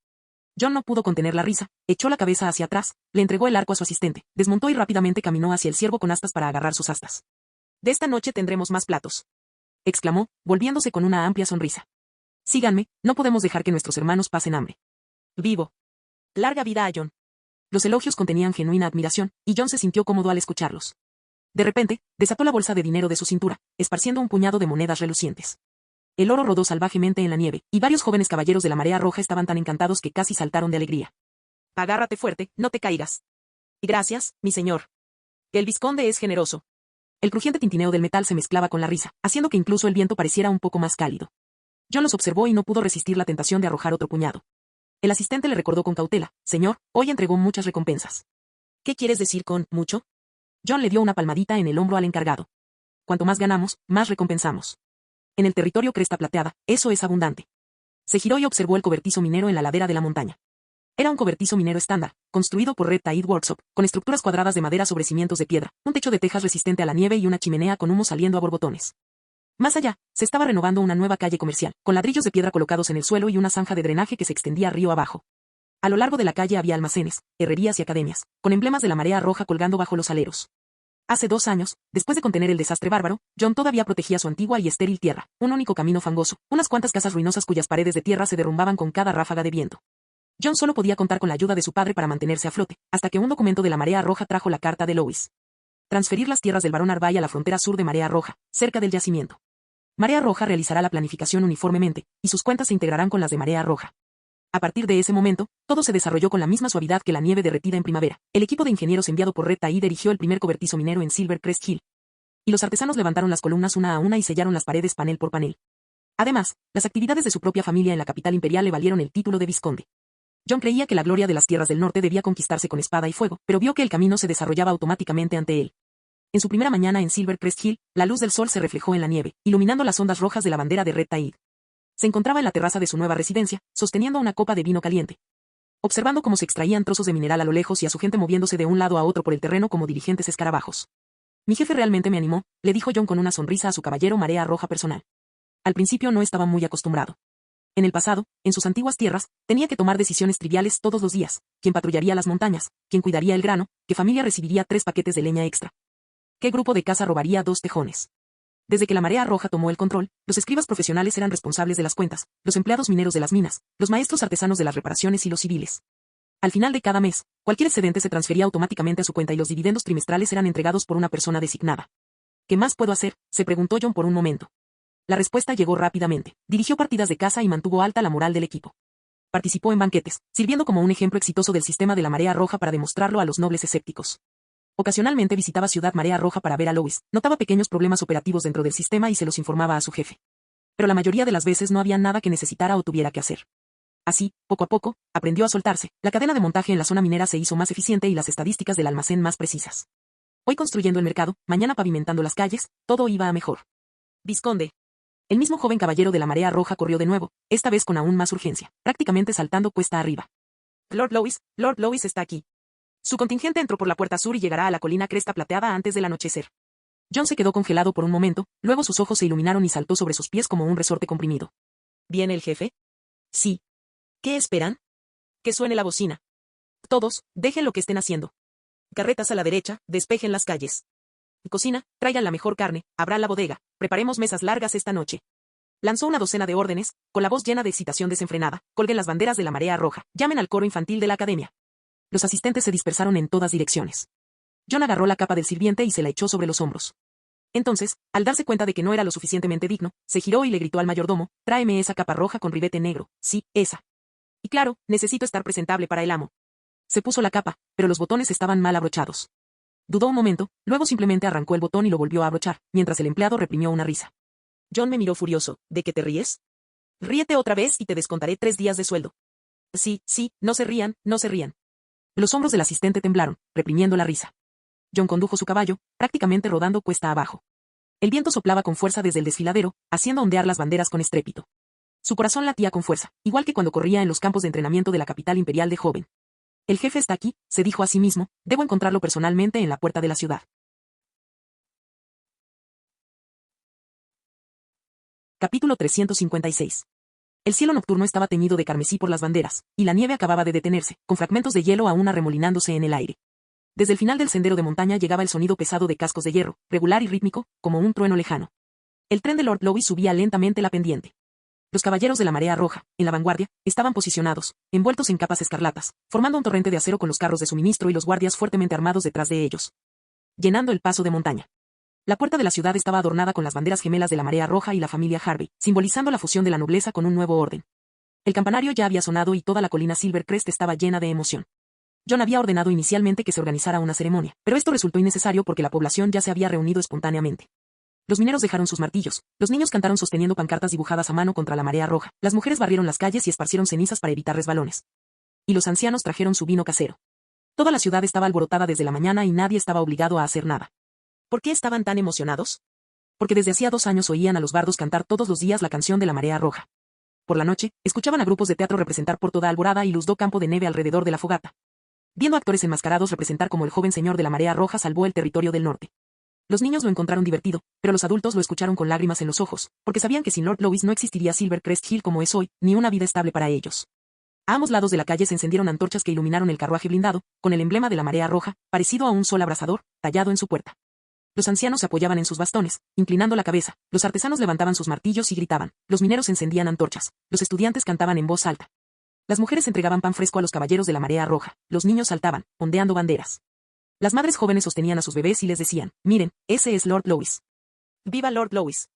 John no pudo contener la risa, echó la cabeza hacia atrás, le entregó el arco a su asistente, desmontó y rápidamente caminó hacia el ciervo con astas para agarrar sus astas. «De esta noche tendremos más platos», exclamó, volviéndose con una amplia sonrisa. «Síganme, no podemos dejar que nuestros hermanos pasen hambre». «Vivo». «Larga vida a John». Los elogios contenían genuina admiración, y John se sintió cómodo al escucharlos. De repente, desató la bolsa de dinero de su cintura, esparciendo un puñado de monedas relucientes. El oro rodó salvajemente en la nieve, y varios jóvenes caballeros de la marea roja estaban tan encantados que casi saltaron de alegría. «Agárrate fuerte, no te caigas». «Gracias, mi señor. El vizconde es generoso». El crujiente tintineo del metal se mezclaba con la risa, haciendo que incluso el viento pareciera un poco más cálido. John los observó y no pudo resistir la tentación de arrojar otro puñado. El asistente le recordó con cautela: «Señor, hoy entregó muchas recompensas». «¿Qué quieres decir con mucho?» John le dio una palmadita en el hombro al encargado. «Cuanto más ganamos, más recompensamos. En el territorio Cresta Plateada, eso es abundante». Se giró y observó el cobertizo minero en la ladera de la montaña. Era un cobertizo minero estándar, construido por Red Tide Workshop, con estructuras cuadradas de madera sobre cimientos de piedra, un techo de tejas resistente a la nieve y una chimenea con humo saliendo a borbotones. Más allá, se estaba renovando una nueva calle comercial, con ladrillos de piedra colocados en el suelo y una zanja de drenaje que se extendía río abajo. A lo largo de la calle había almacenes, herrerías y academias, con emblemas de la marea roja colgando bajo los aleros. Hace 2 años, después de contener el desastre bárbaro, John todavía protegía su antigua y estéril tierra, un único camino fangoso, unas cuantas casas ruinosas cuyas paredes de tierra se derrumbaban con cada ráfaga de viento. John solo podía contar con la ayuda de su padre para mantenerse a flote, hasta que un documento de la marea roja trajo la carta de Louis. Transferir las tierras del barón Arby a la frontera sur de Marea Roja, cerca del yacimiento. Marea Roja realizará la planificación uniformemente, y sus cuentas se integrarán con las de Marea Roja. A partir de ese momento, todo se desarrolló con la misma suavidad que la nieve derretida en primavera. El equipo de ingenieros enviado por Red Tide erigió el primer cobertizo minero en Silver Crest Hill. Y los artesanos levantaron las columnas una a una y sellaron las paredes panel por panel. Además, las actividades de su propia familia en la capital imperial le valieron el título de vizconde. John creía que la gloria de las tierras del norte debía conquistarse con espada y fuego, pero vio que el camino se desarrollaba automáticamente ante él. En su primera mañana en Silver Crest Hill, la luz del sol se reflejó en la nieve, iluminando las ondas rojas de la bandera de Red Tide. Se encontraba en la terraza de su nueva residencia, sosteniendo una copa de vino caliente. observando cómo se extraían trozos de mineral a lo lejos y a su gente moviéndose de un lado a otro por el terreno como diligentes escarabajos. Mi jefe realmente me animó, le dijo John con una sonrisa a su caballero marea roja personal. Al principio no estaba muy acostumbrado. En el pasado, en sus antiguas tierras, tenía que tomar decisiones triviales todos los días: quién patrullaría las montañas, quién cuidaría el grano, qué familia recibiría 3 paquetes de leña extra, qué grupo de caza robaría 2 tejones. Desde que la marea roja tomó el control, los escribas profesionales eran responsables de las cuentas, los empleados mineros de las minas, los maestros artesanos de las reparaciones y los civiles. Al final de cada mes, cualquier excedente se transfería automáticamente a su cuenta y los dividendos trimestrales eran entregados por una persona designada. ¿Qué más puedo hacer?, se preguntó John por un momento. La respuesta llegó rápidamente. Dirigió partidas de caza y mantuvo alta la moral del equipo. Participó en banquetes, sirviendo como un ejemplo exitoso del sistema de la marea roja para demostrarlo a los nobles escépticos. Ocasionalmente visitaba Ciudad Marea Roja para ver a Lois, notaba pequeños problemas operativos dentro del sistema y se los informaba a su jefe. Pero la mayoría de las veces no había nada que necesitara o tuviera que hacer. Así, poco a poco, aprendió a soltarse, la cadena de montaje en la zona minera se hizo más eficiente y las estadísticas del almacén más precisas. Hoy construyendo el mercado, mañana pavimentando las calles, todo iba a mejor. Vizconde. El mismo joven caballero de la marea roja corrió de nuevo, esta vez con aún más urgencia, prácticamente saltando cuesta arriba. Lord Lois está aquí. Su contingente entró por la puerta sur y llegará a la colina Cresta Plateada antes del anochecer. John se quedó congelado por un momento, luego sus ojos se iluminaron y saltó sobre sus pies como un resorte comprimido. ¿Viene el jefe? Sí. ¿Qué esperan? Que suene la bocina. Todos, dejen lo que estén haciendo. Carretas a la derecha, despejen las calles. Cocina, traigan la mejor carne, abran la bodega, preparemos mesas largas esta noche. Lanzó una docena de órdenes, con la voz llena de excitación desenfrenada: colguen las banderas de la marea roja, llamen al coro infantil de la academia. Los asistentes se dispersaron en todas direcciones. John agarró la capa del sirviente y se la echó sobre los hombros. Entonces, al darse cuenta de que no era lo suficientemente digno, se giró y le gritó al mayordomo: tráeme esa capa roja con ribete negro, sí, esa. Y claro, necesito estar presentable para el amo. Se puso la capa, pero los botones estaban mal abrochados. Dudó un momento, luego simplemente arrancó el botón y lo volvió a abrochar, mientras el empleado reprimió una risa. John me miró furioso: ¿de qué te ríes? Ríete otra vez y te descontaré 3 días de sueldo. Sí, no se rían, no se rían. Los hombros del asistente temblaron, reprimiendo la risa. John condujo su caballo, prácticamente rodando cuesta abajo. El viento soplaba con fuerza desde el desfiladero, haciendo ondear las banderas con estrépito. Su corazón latía con fuerza, igual que cuando corría en los campos de entrenamiento de la capital imperial de joven. El jefe está aquí, se dijo a sí mismo, debo encontrarlo personalmente en la puerta de la ciudad. Capítulo 356. El cielo nocturno estaba teñido de carmesí por las banderas, y la nieve acababa de detenerse, con fragmentos de hielo aún arremolinándose en el aire. Desde el final del sendero de montaña llegaba el sonido pesado de cascos de hierro, regular y rítmico, como un trueno lejano. El tren de Lord Lois subía lentamente la pendiente. Los caballeros de la marea roja, en la vanguardia, estaban posicionados, envueltos en capas escarlatas, formando un torrente de acero con los carros de suministro y los guardias fuertemente armados detrás de ellos, llenando el paso de montaña. La puerta de la ciudad estaba adornada con las banderas gemelas de la marea roja y la familia Harvey, simbolizando la fusión de la nobleza con un nuevo orden. El campanario ya había sonado y toda la colina Silvercrest estaba llena de emoción. John había ordenado inicialmente que se organizara una ceremonia, pero esto resultó innecesario porque la población ya se había reunido espontáneamente. Los mineros dejaron sus martillos, los niños cantaron sosteniendo pancartas dibujadas a mano contra la marea roja, las mujeres barrieron las calles y esparcieron cenizas para evitar resbalones. Y los ancianos trajeron su vino casero. Toda la ciudad estaba alborotada desde la mañana y nadie estaba obligado a hacer nada. ¿Por qué estaban tan emocionados? Porque desde hacía 2 años oían a los bardos cantar todos los días la canción de la marea roja. Por la noche, escuchaban a grupos de teatro representar por toda Alborada y luzdó campo de nieve alrededor de la fogata. Viendo actores enmascarados representar como el joven señor de la marea roja salvó el territorio del norte. Los niños lo encontraron divertido, pero los adultos lo escucharon con lágrimas en los ojos, porque sabían que sin Lord Lois no existiría Silvercrest Hill como es hoy, ni una vida estable para ellos. A ambos lados de la calle se encendieron antorchas que iluminaron el carruaje blindado, con el emblema de la marea roja, parecido a un sol abrasador, tallado en su puerta. Los ancianos se apoyaban en sus bastones, inclinando la cabeza, los artesanos levantaban sus martillos y gritaban, los mineros encendían antorchas, los estudiantes cantaban en voz alta. Las mujeres entregaban pan fresco a los caballeros de la marea roja, los niños saltaban, ondeando banderas. Las madres jóvenes sostenían a sus bebés y les decían, miren, ese es Lord Lois. ¡Viva Lord Lois!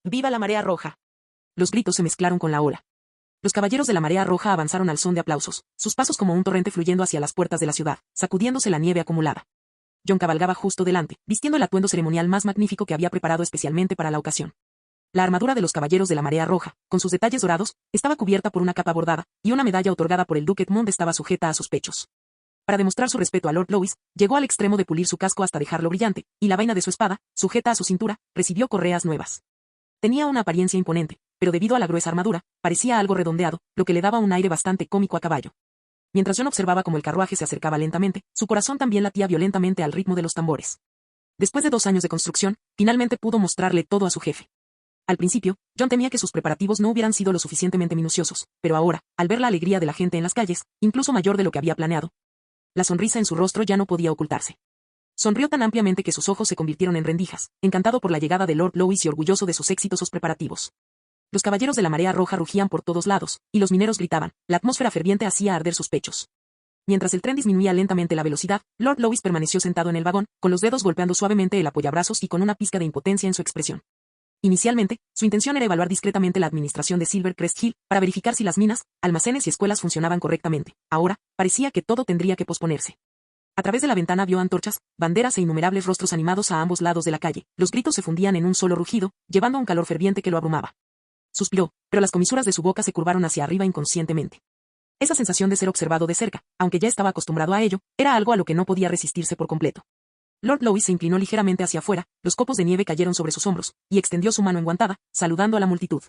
¡Viva la marea roja! Los gritos se mezclaron con la ola. Los caballeros de la marea roja avanzaron al son de aplausos, sus pasos como un torrente fluyendo hacia las puertas de la ciudad, sacudiéndose la nieve acumulada. John cabalgaba justo delante, vistiendo el atuendo ceremonial más magnífico que había preparado especialmente para la ocasión. La armadura de los caballeros de la marea roja, con sus detalles dorados, estaba cubierta por una capa bordada, y una medalla otorgada por el duque Edmund estaba sujeta a sus pechos. Para demostrar su respeto a Lord Lois, llegó al extremo de pulir su casco hasta dejarlo brillante, y la vaina de su espada, sujeta a su cintura, recibió correas nuevas. Tenía una apariencia imponente, pero debido a la gruesa armadura, parecía algo redondeado, lo que le daba un aire bastante cómico a caballo. Mientras John observaba cómo el carruaje se acercaba lentamente, su corazón también latía violentamente al ritmo de los tambores. Después de 2 años de construcción, finalmente pudo mostrarle todo a su jefe. Al principio, John temía que sus preparativos no hubieran sido lo suficientemente minuciosos, pero ahora, al ver la alegría de la gente en las calles, incluso mayor de lo que había planeado, la sonrisa en su rostro ya no podía ocultarse. Sonrió tan ampliamente que sus ojos se convirtieron en rendijas, encantado por la llegada de Lord Lois y orgulloso de sus exitosos preparativos. Los caballeros de la marea roja rugían por todos lados, y los mineros gritaban, la atmósfera ferviente hacía arder sus pechos. Mientras el tren disminuía lentamente la velocidad, Lord Lois permaneció sentado en el vagón, con los dedos golpeando suavemente el apoyabrazos y con una pizca de impotencia en su expresión. Inicialmente, su intención era evaluar discretamente la administración de Silvercrest Hill, para verificar si las minas, almacenes y escuelas funcionaban correctamente. Ahora, parecía que todo tendría que posponerse. A través de la ventana vio antorchas, banderas e innumerables rostros animados a ambos lados de la calle. Los gritos se fundían en un solo rugido, llevando a un calor ferviente que lo abrumaba. Suspiró, pero las comisuras de su boca se curvaron hacia arriba inconscientemente. Esa sensación de ser observado de cerca, aunque ya estaba acostumbrado a ello, era algo a lo que no podía resistirse por completo. Lord Lois se inclinó ligeramente hacia afuera, los copos de nieve cayeron sobre sus hombros, y extendió su mano enguantada, saludando a la multitud.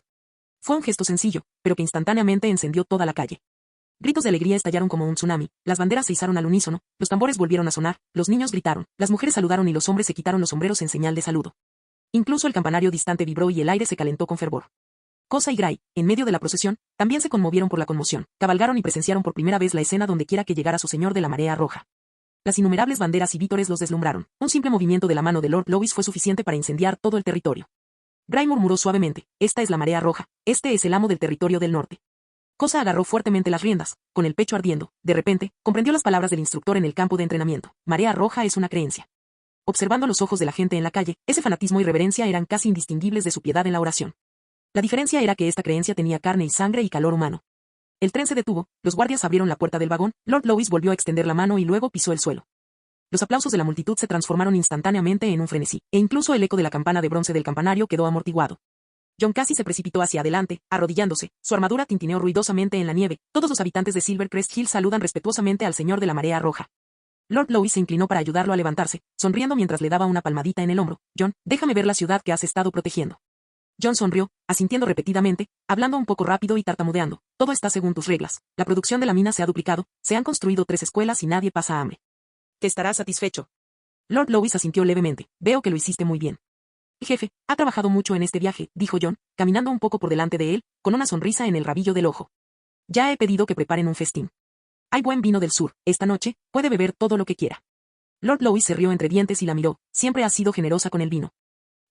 Fue un gesto sencillo, pero que instantáneamente encendió toda la calle. Gritos de alegría estallaron como un tsunami, las banderas se izaron al unísono, los tambores volvieron a sonar, los niños gritaron, las mujeres saludaron y los hombres se quitaron los sombreros en señal de saludo. Incluso el campanario distante vibró y el aire se calentó con fervor. Cosa y Gray, en medio de la procesión, también se conmovieron por la conmoción, cabalgaron y presenciaron por primera vez la escena donde quiera que llegara su señor de la marea roja. Las innumerables banderas y vítores los deslumbraron. Un simple movimiento de la mano de Lord Lois fue suficiente para incendiar todo el territorio. Gray murmuró suavemente, esta es la marea roja, este es el amo del territorio del norte. Cosa agarró fuertemente las riendas, con el pecho ardiendo. De repente, comprendió las palabras del instructor en el campo de entrenamiento. Marea roja es una creencia. Observando los ojos de la gente en la calle, ese fanatismo y reverencia eran casi indistinguibles de su piedad en la oración. La diferencia era que esta creencia tenía carne y sangre y calor humano. El tren se detuvo, los guardias abrieron la puerta del vagón, Lord Lois volvió a extender la mano y luego pisó el suelo. Los aplausos de la multitud se transformaron instantáneamente en un frenesí, e incluso el eco de la campana de bronce del campanario quedó amortiguado. John casi se precipitó hacia adelante, arrodillándose, su armadura tintineó ruidosamente en la nieve, todos los habitantes de Silvercrest Hill saludan respetuosamente al señor de la marea roja. Lord Lois se inclinó para ayudarlo a levantarse, sonriendo mientras le daba una palmadita en el hombro. John, déjame ver la ciudad que has estado protegiendo. John sonrió, asintiendo repetidamente, hablando un poco rápido y tartamudeando. Todo está según tus reglas. La producción de la mina se ha duplicado, se han construido 3 escuelas y nadie pasa hambre. ¿Te estarás satisfecho? Lord Lois asintió levemente. Veo que lo hiciste muy bien. Jefe, ha trabajado mucho en este viaje, dijo John, caminando un poco por delante de él, con una sonrisa en el rabillo del ojo. Ya he pedido que preparen un festín. Hay buen vino del sur, esta noche, puede beber todo lo que quiera. Lord Lois se rió entre dientes y la miró, siempre ha sido generosa con el vino.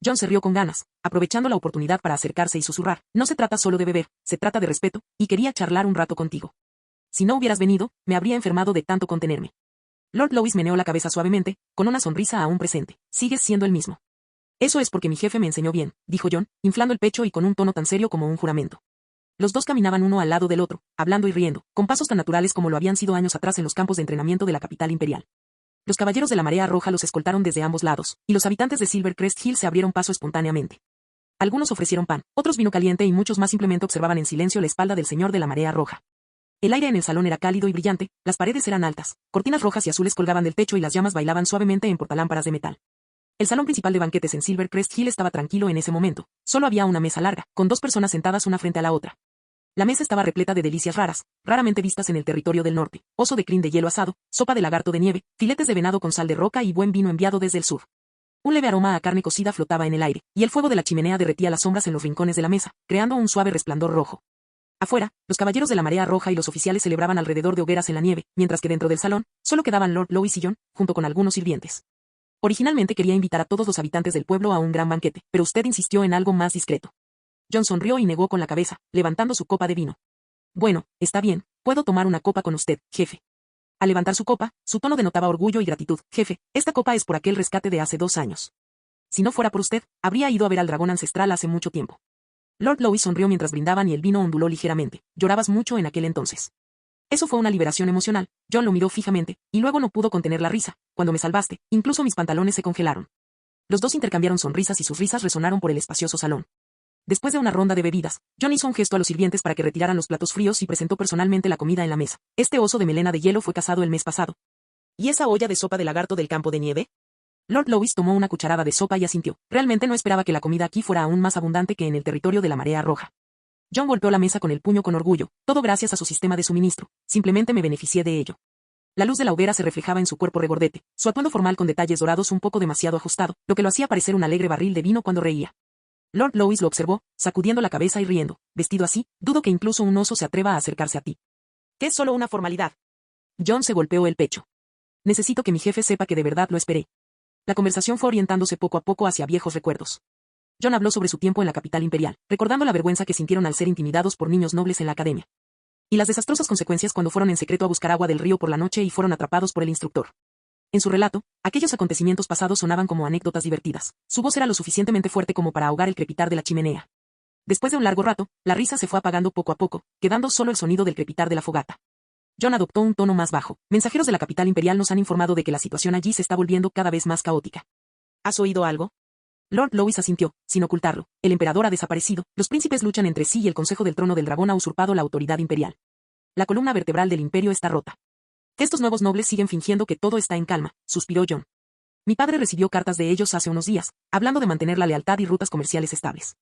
John se rió con ganas, aprovechando la oportunidad para acercarse y susurrar, no se trata solo de beber, se trata de respeto, y quería charlar un rato contigo. Si no hubieras venido, me habría enfermado de tanto contenerme. Lord Lois meneó la cabeza suavemente, con una sonrisa aún presente. Sigues siendo el mismo. Eso es porque mi jefe me enseñó bien, dijo John, inflando el pecho y con un tono tan serio como un juramento. Los dos caminaban uno al lado del otro, hablando y riendo, con pasos tan naturales como lo habían sido años atrás en los campos de entrenamiento de la capital imperial. Los caballeros de la marea roja los escoltaron desde ambos lados, y los habitantes de Silvercrest Hill se abrieron paso espontáneamente. Algunos ofrecieron pan, otros vino caliente y muchos más simplemente observaban en silencio la espalda del señor de la marea roja. El aire en el salón era cálido y brillante, las paredes eran altas, cortinas rojas y azules colgaban del techo y las llamas bailaban suavemente en portalámparas de metal. El salón principal de banquetes en Silvercrest Hill estaba tranquilo en ese momento, solo había una mesa larga, con 2 personas sentadas una frente a la otra. La mesa estaba repleta de delicias raras, raramente vistas en el territorio del norte, oso de crin de hielo asado, sopa de lagarto de nieve, filetes de venado con sal de roca y buen vino enviado desde el sur. Un leve aroma a carne cocida flotaba en el aire, y el fuego de la chimenea derretía las sombras en los rincones de la mesa, creando un suave resplandor rojo. Afuera, los caballeros de la marea roja y los oficiales celebraban alrededor de hogueras en la nieve, mientras que dentro del salón, solo quedaban Lord Lois y John, junto con algunos sirvientes. Originalmente quería invitar a todos los habitantes del pueblo a un gran banquete, pero usted insistió en algo más discreto. John sonrió y negó con la cabeza, levantando su copa de vino. Bueno, está bien, puedo tomar una copa con usted, jefe. Al levantar su copa, su tono denotaba orgullo y gratitud. Jefe, esta copa es por aquel rescate de hace 2 años. Si no fuera por usted, habría ido a ver al dragón ancestral hace mucho tiempo. Lord Lois sonrió mientras brindaban y el vino onduló ligeramente. Llorabas mucho en aquel entonces. Eso fue una liberación emocional. John lo miró fijamente, y luego no pudo contener la risa. Cuando me salvaste, incluso mis pantalones se congelaron. Los dos intercambiaron sonrisas y sus risas resonaron por el espacioso salón. Después de una ronda de bebidas, John hizo un gesto a los sirvientes para que retiraran los platos fríos y presentó personalmente la comida en la mesa. Este oso de melena de hielo fue cazado el mes pasado. ¿Y esa olla de sopa de lagarto del campo de nieve? Lord Lois tomó una cucharada de sopa y asintió. Realmente no esperaba que la comida aquí fuera aún más abundante que en el territorio de la marea roja. John golpeó la mesa con el puño con orgullo, todo gracias a su sistema de suministro, simplemente me beneficié de ello. La luz de la hoguera se reflejaba en su cuerpo regordete, su atuendo formal con detalles dorados un poco demasiado ajustado, lo que lo hacía parecer un alegre barril de vino cuando reía. Lord Lois lo observó, sacudiendo la cabeza y riendo. Vestido así, dudo que incluso un oso se atreva a acercarse a ti. ¿Qué es solo una formalidad? John se golpeó el pecho. Necesito que mi jefe sepa que de verdad lo esperé. La conversación fue orientándose poco a poco hacia viejos recuerdos. John habló sobre su tiempo en la capital imperial, recordando la vergüenza que sintieron al ser intimidados por niños nobles en la academia. Y las desastrosas consecuencias cuando fueron en secreto a buscar agua del río por la noche y fueron atrapados por el instructor. En su relato, aquellos acontecimientos pasados sonaban como anécdotas divertidas. Su voz era lo suficientemente fuerte como para ahogar el crepitar de la chimenea. Después de un largo rato, la risa se fue apagando poco a poco, quedando solo el sonido del crepitar de la fogata. John adoptó un tono más bajo. Mensajeros de la capital imperial nos han informado de que la situación allí se está volviendo cada vez más caótica. ¿Has oído algo? Lord Lois asintió, sin ocultarlo. El emperador ha desaparecido, los príncipes luchan entre sí y el Consejo del Trono del Dragón ha usurpado la autoridad imperial. La columna vertebral del imperio está rota. Estos nuevos nobles siguen fingiendo que todo está en calma, suspiró John. Mi padre recibió cartas de ellos hace unos días, hablando de mantener la lealtad y rutas comerciales estables.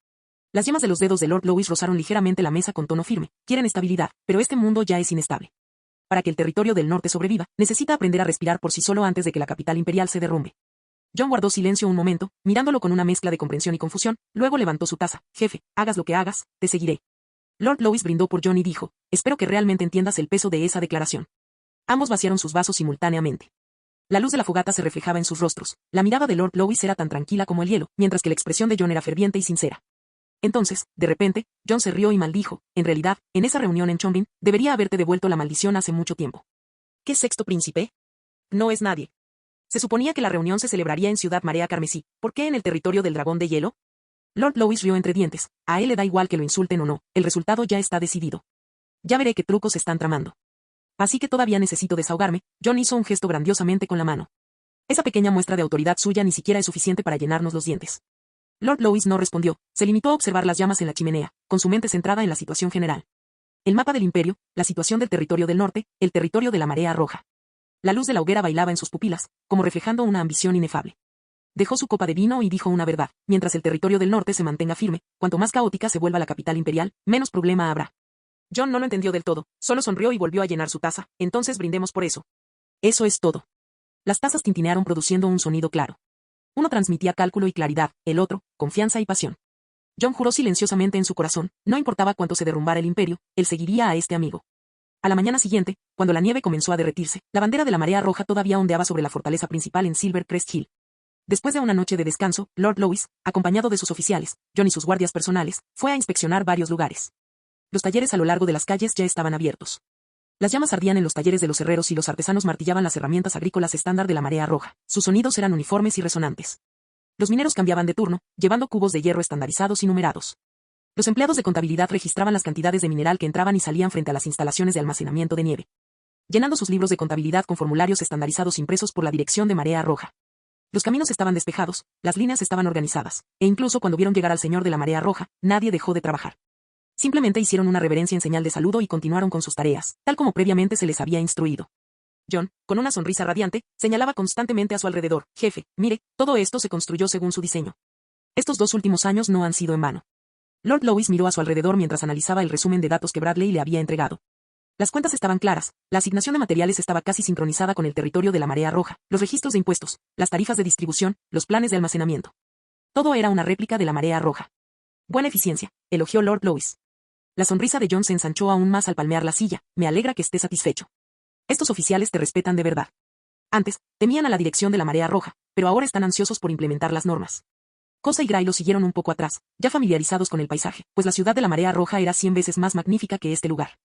Las yemas de los dedos de Lord Lois rozaron ligeramente la mesa con tono firme. Quieren estabilidad, pero este mundo ya es inestable. Para que el territorio del norte sobreviva, necesita aprender a respirar por sí solo antes de que la capital imperial se derrumbe. John guardó silencio un momento, mirándolo con una mezcla de comprensión y confusión, luego levantó su taza. Jefe, hagas lo que hagas, te seguiré. Lord Lois brindó por John y dijo, espero que realmente entiendas el peso de esa declaración. Ambos vaciaron sus vasos simultáneamente. La luz de la fogata se reflejaba en sus rostros. La mirada de Lord Lois era tan tranquila como el hielo, mientras que la expresión de John era ferviente y sincera. Entonces, de repente, John se rió y maldijo, en realidad, en esa reunión en Chonbin, debería haberte devuelto la maldición hace mucho tiempo. ¿Qué sexto príncipe? No es nadie. Se suponía que la reunión se celebraría en Ciudad Marea Carmesí. ¿Por qué en el territorio del dragón de hielo? Lord Lois rió entre dientes. A él le da igual que lo insulten o no, el resultado ya está decidido. Ya veré qué trucos están tramando. Así que todavía necesito desahogarme. John hizo un gesto grandiosamente con la mano. Esa pequeña muestra de autoridad suya ni siquiera es suficiente para llenarnos los dientes. Lord Lois no respondió, se limitó a observar las llamas en la chimenea, con su mente centrada en la situación general. El mapa del imperio, la situación del territorio del norte, el territorio de la marea roja. La luz de la hoguera bailaba en sus pupilas, como reflejando una ambición inefable. Dejó su copa de vino y dijo una verdad, mientras el territorio del norte se mantenga firme, cuanto más caótica se vuelva la capital imperial, menos problema habrá. John no lo entendió del todo, solo sonrió y volvió a llenar su taza, entonces brindemos por eso. Eso es todo. Las tazas tintinearon produciendo un sonido claro. Uno transmitía cálculo y claridad, el otro, confianza y pasión. John juró silenciosamente en su corazón, no importaba cuánto se derrumbara el imperio, él seguiría a este amigo. A la mañana siguiente, cuando la nieve comenzó a derretirse, la bandera de la marea roja todavía ondeaba sobre la fortaleza principal en Silver Crest Hill. Después de una noche de descanso, Lord Lois, acompañado de sus oficiales, John y sus guardias personales, fue a inspeccionar varios lugares. Los talleres a lo largo de las calles ya estaban abiertos. Las llamas ardían en los talleres de los herreros y los artesanos martillaban las herramientas agrícolas estándar de la marea roja. Sus sonidos eran uniformes y resonantes. Los mineros cambiaban de turno, llevando cubos de hierro estandarizados y numerados. Los empleados de contabilidad registraban las cantidades de mineral que entraban y salían frente a las instalaciones de almacenamiento de nieve, llenando sus libros de contabilidad con formularios estandarizados impresos por la dirección de marea roja. Los caminos estaban despejados, las líneas estaban organizadas, e incluso cuando vieron llegar al señor de la marea roja, nadie dejó de trabajar. Simplemente hicieron una reverencia en señal de saludo y continuaron con sus tareas, tal como previamente se les había instruido. John, con una sonrisa radiante, señalaba constantemente a su alrededor, jefe, mire, todo esto se construyó según su diseño. Estos 2 últimos años no han sido en vano. Lord Lois miró a su alrededor mientras analizaba el resumen de datos que Bradley le había entregado. Las cuentas estaban claras, la asignación de materiales estaba casi sincronizada con el territorio de la marea roja, los registros de impuestos, las tarifas de distribución, los planes de almacenamiento. Todo era una réplica de la marea roja. Buena eficiencia, elogió Lord Lois. La sonrisa de John se ensanchó aún más al palmear la silla, me alegra que esté satisfecho. Estos oficiales te respetan de verdad. Antes, temían a la dirección de la marea roja, pero ahora están ansiosos por implementar las normas. Cosa y Gray lo siguieron un poco atrás, ya familiarizados con el paisaje, pues la ciudad de la marea roja era 100 veces más magnífica que este lugar.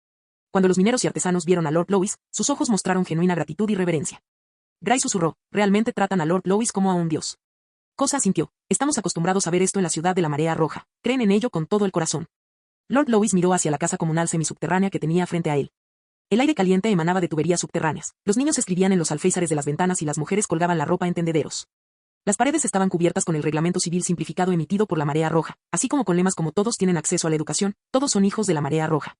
Cuando los mineros y artesanos vieron a Lord Lois, sus ojos mostraron genuina gratitud y reverencia. Gray susurró, realmente tratan a Lord Lois como a un dios. Cosa asintió, estamos acostumbrados a ver esto en la ciudad de la marea roja, creen en ello con todo el corazón. Lord Lois miró hacia la casa comunal semisubterránea que tenía frente a él. El aire caliente emanaba de tuberías subterráneas, los niños escribían en los alféizares de las ventanas y las mujeres colgaban la ropa en tendederos. Las paredes estaban cubiertas con el reglamento civil simplificado emitido por la marea roja, así como con lemas como todos tienen acceso a la educación, todos son hijos de la marea roja.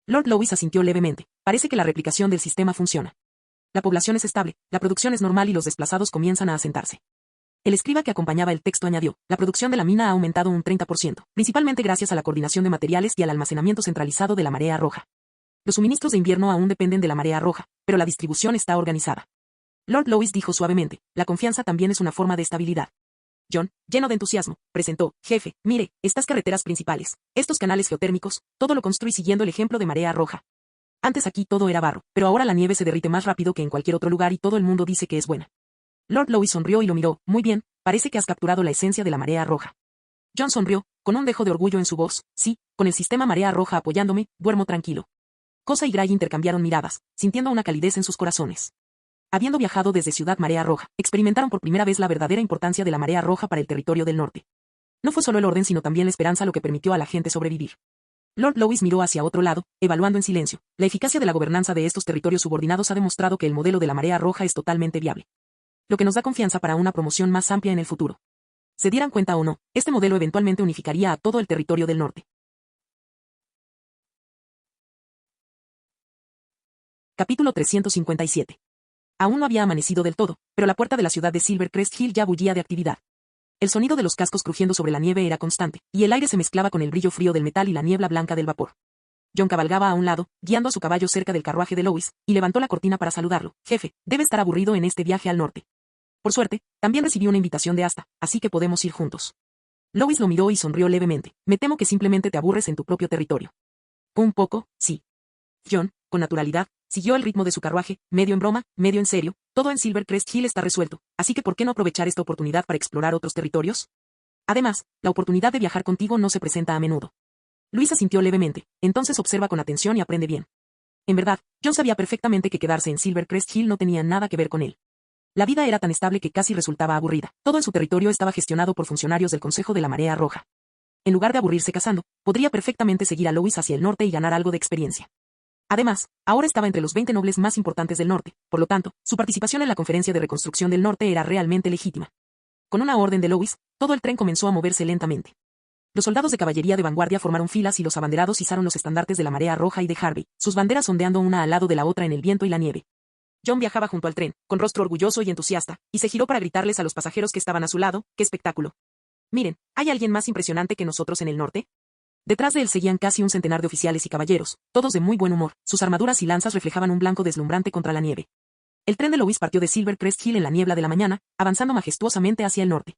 Lord Lois asintió levemente, parece que la replicación del sistema funciona. La población es estable, la producción es normal y los desplazados comienzan a asentarse. El escriba que acompañaba el texto añadió, la producción de la mina ha aumentado un 30%, principalmente gracias a la coordinación de materiales y al almacenamiento centralizado de la marea roja. Los suministros de invierno aún dependen de la marea roja, pero la distribución está organizada. Lord Lois dijo suavemente, la confianza también es una forma de estabilidad. John, lleno de entusiasmo, presentó, jefe, mire, estas carreteras principales, estos canales geotérmicos, todo lo construí siguiendo el ejemplo de marea roja. Antes aquí todo era barro, pero ahora la nieve se derrite más rápido que en cualquier otro lugar y todo el mundo dice que es buena. Lord Lois sonrió y lo miró, muy bien, parece que has capturado la esencia de la marea roja. John sonrió, con un dejo de orgullo en su voz, sí, con el sistema marea roja apoyándome, duermo tranquilo. Cosa y Gray intercambiaron miradas, sintiendo una calidez en sus corazones. Habiendo viajado desde Ciudad Marea Roja, experimentaron por primera vez la verdadera importancia de la marea roja para el territorio del norte. No fue solo el orden sino también la esperanza lo que permitió a la gente sobrevivir. Lord Lois miró hacia otro lado, evaluando en silencio. La eficacia de la gobernanza de estos territorios subordinados ha demostrado que el modelo de la marea roja es totalmente viable. Lo que nos da confianza para una promoción más amplia en el futuro. Se dieran cuenta o no, este modelo eventualmente unificaría a todo el territorio del norte. Capítulo 357. Aún no había amanecido del todo, pero la puerta de la ciudad de Silvercrest Hill ya bullía de actividad. El sonido de los cascos crujiendo sobre la nieve era constante, y el aire se mezclaba con el brillo frío del metal y la niebla blanca del vapor. John cabalgaba a un lado, guiando a su caballo cerca del carruaje de Lois, y levantó la cortina para saludarlo. Jefe, debe estar aburrido en este viaje al norte. Por suerte, también recibí una invitación de Asta, así que podemos ir juntos. Lois lo miró y sonrió levemente. Me temo que simplemente te aburres en tu propio territorio. Un poco, sí. John, con naturalidad, siguió el ritmo de su carruaje, medio en broma, medio en serio. Todo en Silvercrest Hill está resuelto, así que ¿por qué no aprovechar esta oportunidad para explorar otros territorios? Además, la oportunidad de viajar contigo no se presenta a menudo. Luis asintió levemente, entonces observa con atención y aprende bien. En verdad, John sabía perfectamente que quedarse en Silvercrest Hill no tenía nada que ver con él. La vida era tan estable que casi resultaba aburrida. Todo en su territorio estaba gestionado por funcionarios del Consejo de la Marea Roja. En lugar de aburrirse cazando, podría perfectamente seguir a Lois hacia el norte y ganar algo de experiencia. Además, ahora estaba entre los 20 nobles más importantes del norte, por lo tanto, su participación en la conferencia de reconstrucción del norte era realmente legítima. Con una orden de Lois, todo el tren comenzó a moverse lentamente. Los soldados de caballería de vanguardia formaron filas y los abanderados izaron los estandartes de la Marea Roja y de Harvey, sus banderas ondeando una al lado de la otra en el viento y la nieve. John viajaba junto al tren, con rostro orgulloso y entusiasta, y se giró para gritarles a los pasajeros que estaban a su lado, ¡qué espectáculo! Miren, ¿hay alguien más impresionante que nosotros en el norte? Detrás de él seguían casi un centenar de oficiales y caballeros, todos de muy buen humor, sus armaduras y lanzas reflejaban un blanco deslumbrante contra la nieve. El tren de Lois partió de Silvercrest Hill en la niebla de la mañana, avanzando majestuosamente hacia el norte.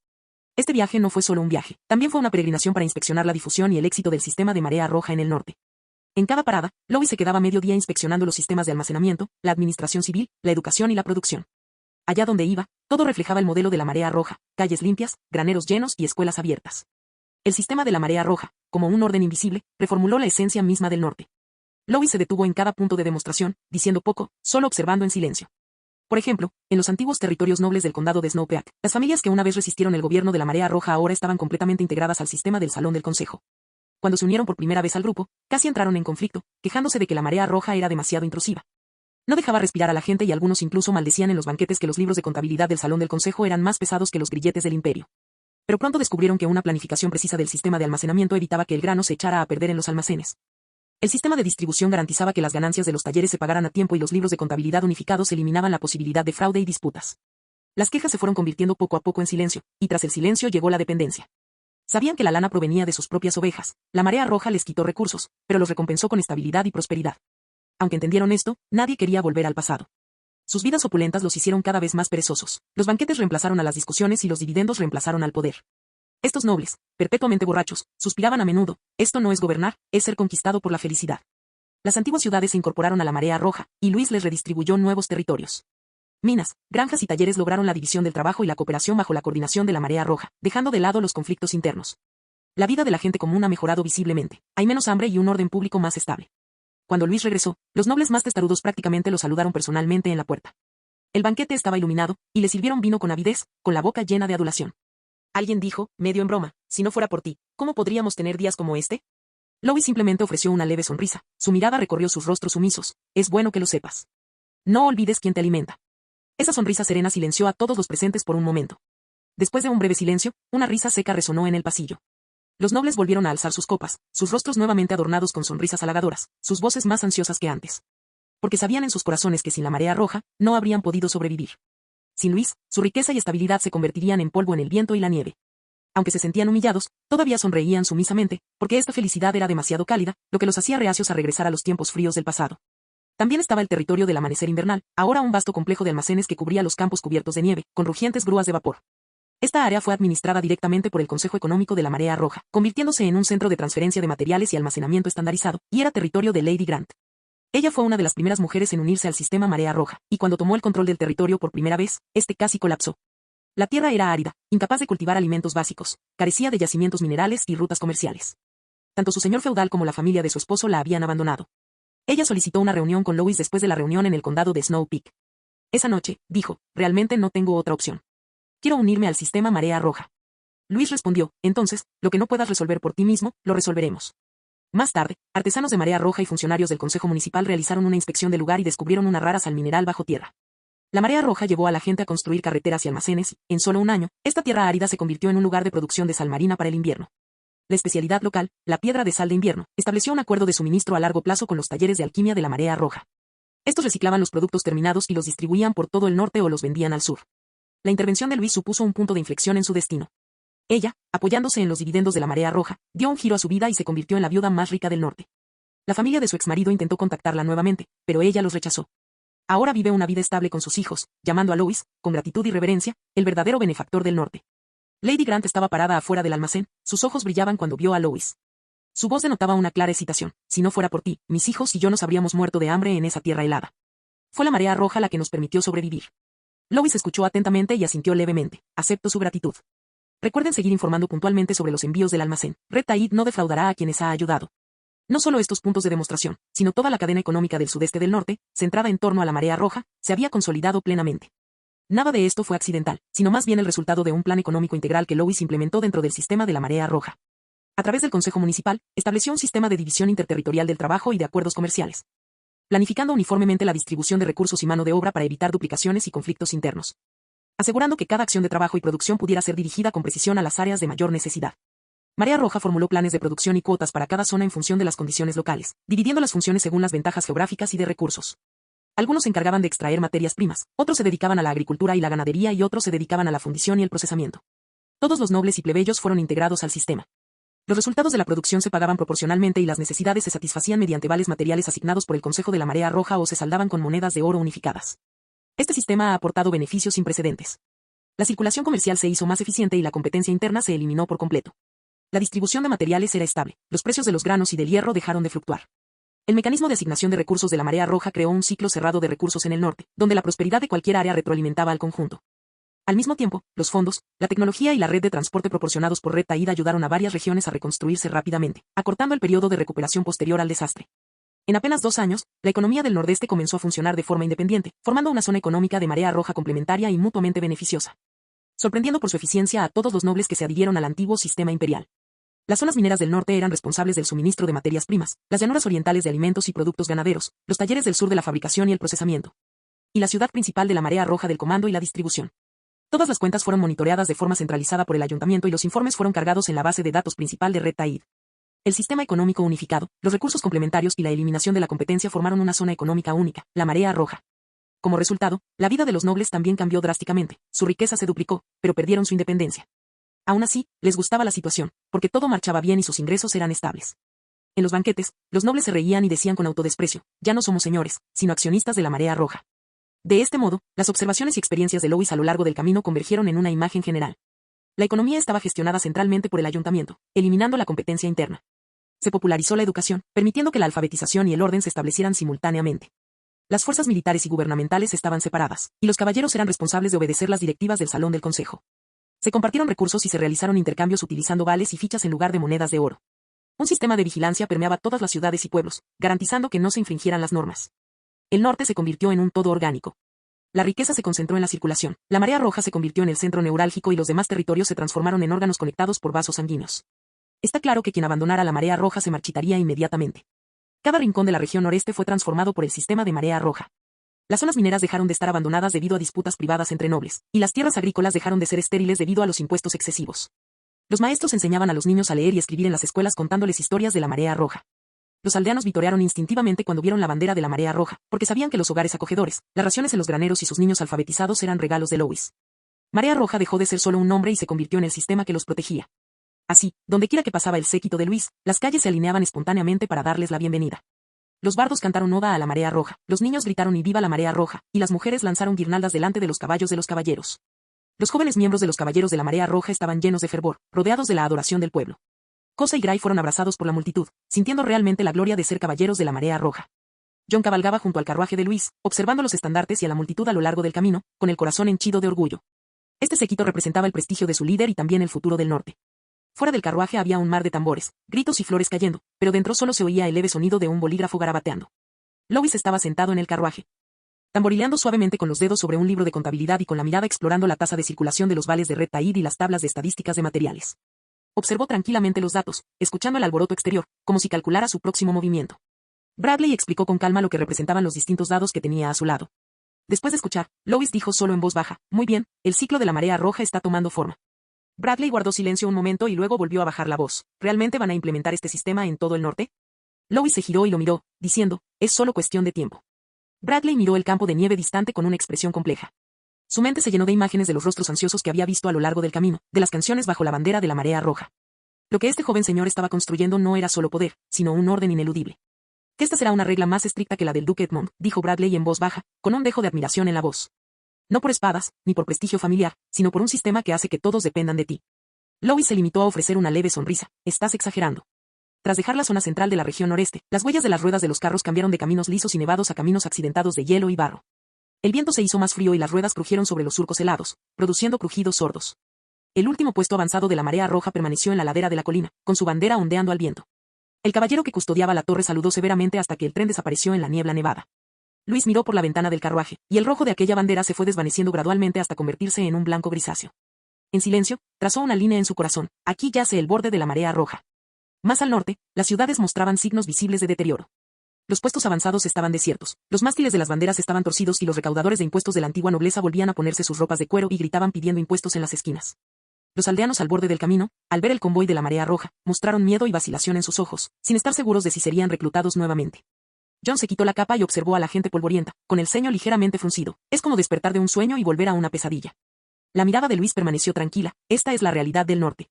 Este viaje no fue solo un viaje, también fue una peregrinación para inspeccionar la difusión y el éxito del sistema de marea roja en el norte. En cada parada, Lois se quedaba medio día inspeccionando los sistemas de almacenamiento, la administración civil, la educación y la producción. Allá donde iba, todo reflejaba el modelo de la marea roja, calles limpias, graneros llenos y escuelas abiertas. El sistema de la marea roja, como un orden invisible, reformuló la esencia misma del norte. Lois se detuvo en cada punto de demostración, diciendo poco, solo observando en silencio. Por ejemplo, en los antiguos territorios nobles del condado de Snowpeak, las familias que una vez resistieron el gobierno de la marea roja ahora estaban completamente integradas al sistema del Salón del Consejo. Cuando se unieron por primera vez al grupo, casi entraron en conflicto, quejándose de que la marea roja era demasiado intrusiva. No dejaba respirar a la gente y algunos incluso maldecían en los banquetes que los libros de contabilidad del Salón del Consejo eran más pesados que los grilletes del imperio. Pero pronto descubrieron que una planificación precisa del sistema de almacenamiento evitaba que el grano se echara a perder en los almacenes. El sistema de distribución garantizaba que las ganancias de los talleres se pagaran a tiempo y los libros de contabilidad unificados eliminaban la posibilidad de fraude y disputas. Las quejas se fueron convirtiendo poco a poco en silencio, y tras el silencio llegó la dependencia. Sabían que la lana provenía de sus propias ovejas, la marea roja les quitó recursos, pero los recompensó con estabilidad y prosperidad. Aunque entendieron esto, nadie quería volver al pasado. Sus vidas opulentas los hicieron cada vez más perezosos. Los banquetes reemplazaron a las discusiones y los dividendos reemplazaron al poder. Estos nobles, perpetuamente borrachos, suspiraban a menudo, esto no es gobernar, es ser conquistado por la felicidad. Las antiguas ciudades se incorporaron a la marea roja, y Luis les redistribuyó nuevos territorios. Minas, granjas y talleres lograron la división del trabajo y la cooperación bajo la coordinación de la marea roja, dejando de lado los conflictos internos. La vida de la gente común ha mejorado visiblemente, hay menos hambre y un orden público más estable. Cuando Luis regresó, los nobles más testarudos prácticamente lo saludaron personalmente en la puerta. El banquete estaba iluminado, y le sirvieron vino con avidez, con la boca llena de adulación. Alguien dijo, medio en broma, si no fuera por ti, ¿cómo podríamos tener días como este? Lois simplemente ofreció una leve sonrisa, su mirada recorrió sus rostros sumisos, es bueno que lo sepas. No olvides quién te alimenta. Esa sonrisa serena silenció a todos los presentes por un momento. Después de un breve silencio, una risa seca resonó en el pasillo. Los nobles volvieron a alzar sus copas, sus rostros nuevamente adornados con sonrisas halagadoras, sus voces más ansiosas que antes. Porque sabían en sus corazones que sin la marea roja, no habrían podido sobrevivir. Sin Luis, su riqueza y estabilidad se convertirían en polvo en el viento y la nieve. Aunque se sentían humillados, todavía sonreían sumisamente, porque esta felicidad era demasiado cálida, lo que los hacía reacios a regresar a los tiempos fríos del pasado. También estaba el territorio del amanecer invernal, ahora un vasto complejo de almacenes que cubría los campos cubiertos de nieve, con rugientes grúas de vapor. Esta área fue administrada directamente por el Consejo Económico de la Marea Roja, convirtiéndose en un centro de transferencia de materiales y almacenamiento estandarizado, y era territorio de Lady Grant. Ella fue una de las primeras mujeres en unirse al sistema Marea Roja, y cuando tomó el control del territorio por primera vez, este casi colapsó. La tierra era árida, incapaz de cultivar alimentos básicos, carecía de yacimientos minerales y rutas comerciales. Tanto su señor feudal como la familia de su esposo la habían abandonado. Ella solicitó una reunión con Lois después de la reunión en el condado de Snow Peak. Esa noche, dijo, realmente no tengo otra opción. Quiero unirme al sistema Marea Roja. Luis respondió, entonces, lo que no puedas resolver por ti mismo, lo resolveremos. Más tarde, artesanos de Marea Roja y funcionarios del Consejo Municipal realizaron una inspección del lugar y descubrieron una rara sal mineral bajo tierra. La Marea Roja llevó a la gente a construir carreteras y almacenes y, en solo un año, esta tierra árida se convirtió en un lugar de producción de sal marina para el invierno. La especialidad local, la piedra de sal de invierno, estableció un acuerdo de suministro a largo plazo con los talleres de alquimia de la Marea Roja. Estos reciclaban los productos terminados y los distribuían por todo el norte o los vendían al sur. La intervención de Luis supuso un punto de inflexión en su destino. Ella, apoyándose en los dividendos de la Marea Roja, dio un giro a su vida y se convirtió en la viuda más rica del norte. La familia de su exmarido intentó contactarla nuevamente, pero ella los rechazó. Ahora vive una vida estable con sus hijos, llamando a Lois, con gratitud y reverencia, el verdadero benefactor del norte. Lady Grant estaba parada afuera del almacén, sus ojos brillaban cuando vio a Lois. Su voz denotaba una clara excitación. Si no fuera por ti, mis hijos y yo nos habríamos muerto de hambre en esa tierra helada. Fue la Marea Roja la que nos permitió sobrevivir. Lois escuchó atentamente y asintió levemente. Acepto su gratitud. Recuerden seguir informando puntualmente sobre los envíos del almacén. Red Tide no defraudará a quienes ha ayudado. No solo estos puntos de demostración, sino toda la cadena económica del sudeste del norte, centrada en torno a la Marea Roja, se había consolidado plenamente. Nada de esto fue accidental, sino más bien el resultado de un plan económico integral que Lois implementó dentro del sistema de la Marea Roja. A través del Consejo Municipal, estableció un sistema de división interterritorial del trabajo y de acuerdos comerciales, planificando uniformemente la distribución de recursos y mano de obra para evitar duplicaciones y conflictos internos, asegurando que cada acción de trabajo y producción pudiera ser dirigida con precisión a las áreas de mayor necesidad. Marea Roja formuló planes de producción y cuotas para cada zona en función de las condiciones locales, dividiendo las funciones según las ventajas geográficas y de recursos. Algunos se encargaban de extraer materias primas, otros se dedicaban a la agricultura y la ganadería y otros se dedicaban a la fundición y el procesamiento. Todos los nobles y plebeyos fueron integrados al sistema. Los resultados de la producción se pagaban proporcionalmente y las necesidades se satisfacían mediante vales materiales asignados por el Consejo de la Marea Roja o se saldaban con monedas de oro unificadas. Este sistema ha aportado beneficios sin precedentes. La circulación comercial se hizo más eficiente y la competencia interna se eliminó por completo. La distribución de materiales era estable, los precios de los granos y del hierro dejaron de fluctuar. El mecanismo de asignación de recursos de la Marea Roja creó un ciclo cerrado de recursos en el norte, donde la prosperidad de cualquier área retroalimentaba al conjunto. Al mismo tiempo, los fondos, la tecnología y la red de transporte proporcionados por Red Tide ayudaron a varias regiones a reconstruirse rápidamente, acortando el periodo de recuperación posterior al desastre. En apenas 2 años, la economía del Nordeste comenzó a funcionar de forma independiente, formando una zona económica de Marea Roja complementaria y mutuamente beneficiosa, sorprendiendo por su eficiencia a todos los nobles que se adhirieron al antiguo sistema imperial. Las zonas mineras del norte eran responsables del suministro de materias primas, las llanuras orientales de alimentos y productos ganaderos, los talleres del sur de la fabricación y el procesamiento, y la ciudad principal de la Marea Roja del comando y la distribución. Todas las cuentas fueron monitoreadas de forma centralizada por el ayuntamiento y los informes fueron cargados en la base de datos principal de Red Tide. El sistema económico unificado, los recursos complementarios y la eliminación de la competencia formaron una zona económica única, la Marea Roja. Como resultado, la vida de los nobles también cambió drásticamente, su riqueza se duplicó, pero perdieron su independencia. Aún así, les gustaba la situación, porque todo marchaba bien y sus ingresos eran estables. En los banquetes, los nobles se reían y decían con autodesprecio, ya no somos señores, sino accionistas de la Marea Roja. De este modo, las observaciones y experiencias de Lois a lo largo del camino convergieron en una imagen general. La economía estaba gestionada centralmente por el ayuntamiento, eliminando la competencia interna. Se popularizó la educación, permitiendo que la alfabetización y el orden se establecieran simultáneamente. Las fuerzas militares y gubernamentales estaban separadas, y los caballeros eran responsables de obedecer las directivas del Salón del Consejo. Se compartieron recursos y se realizaron intercambios utilizando vales y fichas en lugar de monedas de oro. Un sistema de vigilancia permeaba todas las ciudades y pueblos, garantizando que no se infringieran las normas. El norte se convirtió en un todo orgánico. La riqueza se concentró en la circulación, la Marea Roja se convirtió en el centro neurálgico y los demás territorios se transformaron en órganos conectados por vasos sanguíneos. Está claro que quien abandonara la Marea Roja se marchitaría inmediatamente. Cada rincón de la región noreste fue transformado por el sistema de Marea Roja. Las zonas mineras dejaron de estar abandonadas debido a disputas privadas entre nobles, y las tierras agrícolas dejaron de ser estériles debido a los impuestos excesivos. Los maestros enseñaban a los niños a leer y escribir en las escuelas contándoles historias de la Marea Roja. Los aldeanos vitorearon instintivamente cuando vieron la bandera de la marea roja, porque sabían que los hogares acogedores, las raciones en los graneros y sus niños alfabetizados eran regalos de Lois. Marea Roja dejó de ser solo un nombre y se convirtió en el sistema que los protegía. Así, dondequiera que pasaba el séquito de Luis, las calles se alineaban espontáneamente para darles la bienvenida. Los bardos cantaron oda a la Marea Roja, los niños gritaron y viva la Marea Roja, y las mujeres lanzaron guirnaldas delante de los caballos de los caballeros. Los jóvenes miembros de los caballeros de la Marea Roja estaban llenos de fervor, rodeados de la adoración del pueblo. Cosa y Gray fueron abrazados por la multitud, sintiendo realmente la gloria de ser caballeros de la Marea Roja. John cabalgaba junto al carruaje de Luis, observando los estandartes y a la multitud a lo largo del camino, con el corazón henchido de orgullo. Este séquito representaba el prestigio de su líder y también el futuro del norte. Fuera del carruaje había un mar de tambores, gritos y flores cayendo, pero dentro solo se oía el leve sonido de un bolígrafo garabateando. Lois estaba sentado en el carruaje, tamborileando suavemente con los dedos sobre un libro de contabilidad y con la mirada explorando la tasa de circulación de los vales de Red Tide y las tablas de estadísticas de materiales. Observó tranquilamente los datos, escuchando el alboroto exterior, como si calculara su próximo movimiento. Bradley explicó con calma lo que representaban los distintos dados que tenía a su lado. Después de escuchar, Lois dijo solo en voz baja, muy bien, el ciclo de la Marea Roja está tomando forma. Bradley guardó silencio un momento y luego volvió a bajar la voz. ¿Realmente van a implementar este sistema en todo el norte? Lois se giró y lo miró, diciendo, es solo cuestión de tiempo. Bradley miró el campo de nieve distante con una expresión compleja. Su mente se llenó de imágenes de los rostros ansiosos que había visto a lo largo del camino, de las canciones bajo la bandera de la Marea Roja. Lo que este joven señor estaba construyendo no era solo poder, sino un orden ineludible. Que esta será una regla más estricta que la del Duque Edmond, dijo Bradley en voz baja, con un dejo de admiración en la voz. No por espadas, ni por prestigio familiar, sino por un sistema que hace que todos dependan de ti. Lois se limitó a ofrecer una leve sonrisa. Estás exagerando. Tras dejar la zona central de la región noreste, las huellas de las ruedas de los carros cambiaron de caminos lisos y nevados a caminos accidentados de hielo y barro. El viento se hizo más frío y las ruedas crujieron sobre los surcos helados, produciendo crujidos sordos. El último puesto avanzado de la Marea Roja permaneció en la ladera de la colina, con su bandera ondeando al viento. El caballero que custodiaba la torre saludó severamente hasta que el tren desapareció en la niebla nevada. Luis miró por la ventana del carruaje, y el rojo de aquella bandera se fue desvaneciendo gradualmente hasta convertirse en un blanco grisáceo. En silencio, trazó una línea en su corazón. Aquí yace el borde de la Marea Roja. Más al norte, las ciudades mostraban signos visibles de deterioro. Los puestos avanzados estaban desiertos, los mástiles de las banderas estaban torcidos y los recaudadores de impuestos de la antigua nobleza volvían a ponerse sus ropas de cuero y gritaban pidiendo impuestos en las esquinas. Los aldeanos al borde del camino, al ver el convoy de la Marea Roja, mostraron miedo y vacilación en sus ojos, sin estar seguros de si serían reclutados nuevamente. John se quitó la capa y observó a la gente polvorienta, con el ceño ligeramente fruncido. Es como despertar de un sueño y volver a una pesadilla. La mirada de Luis permaneció tranquila. Esta es la realidad del norte.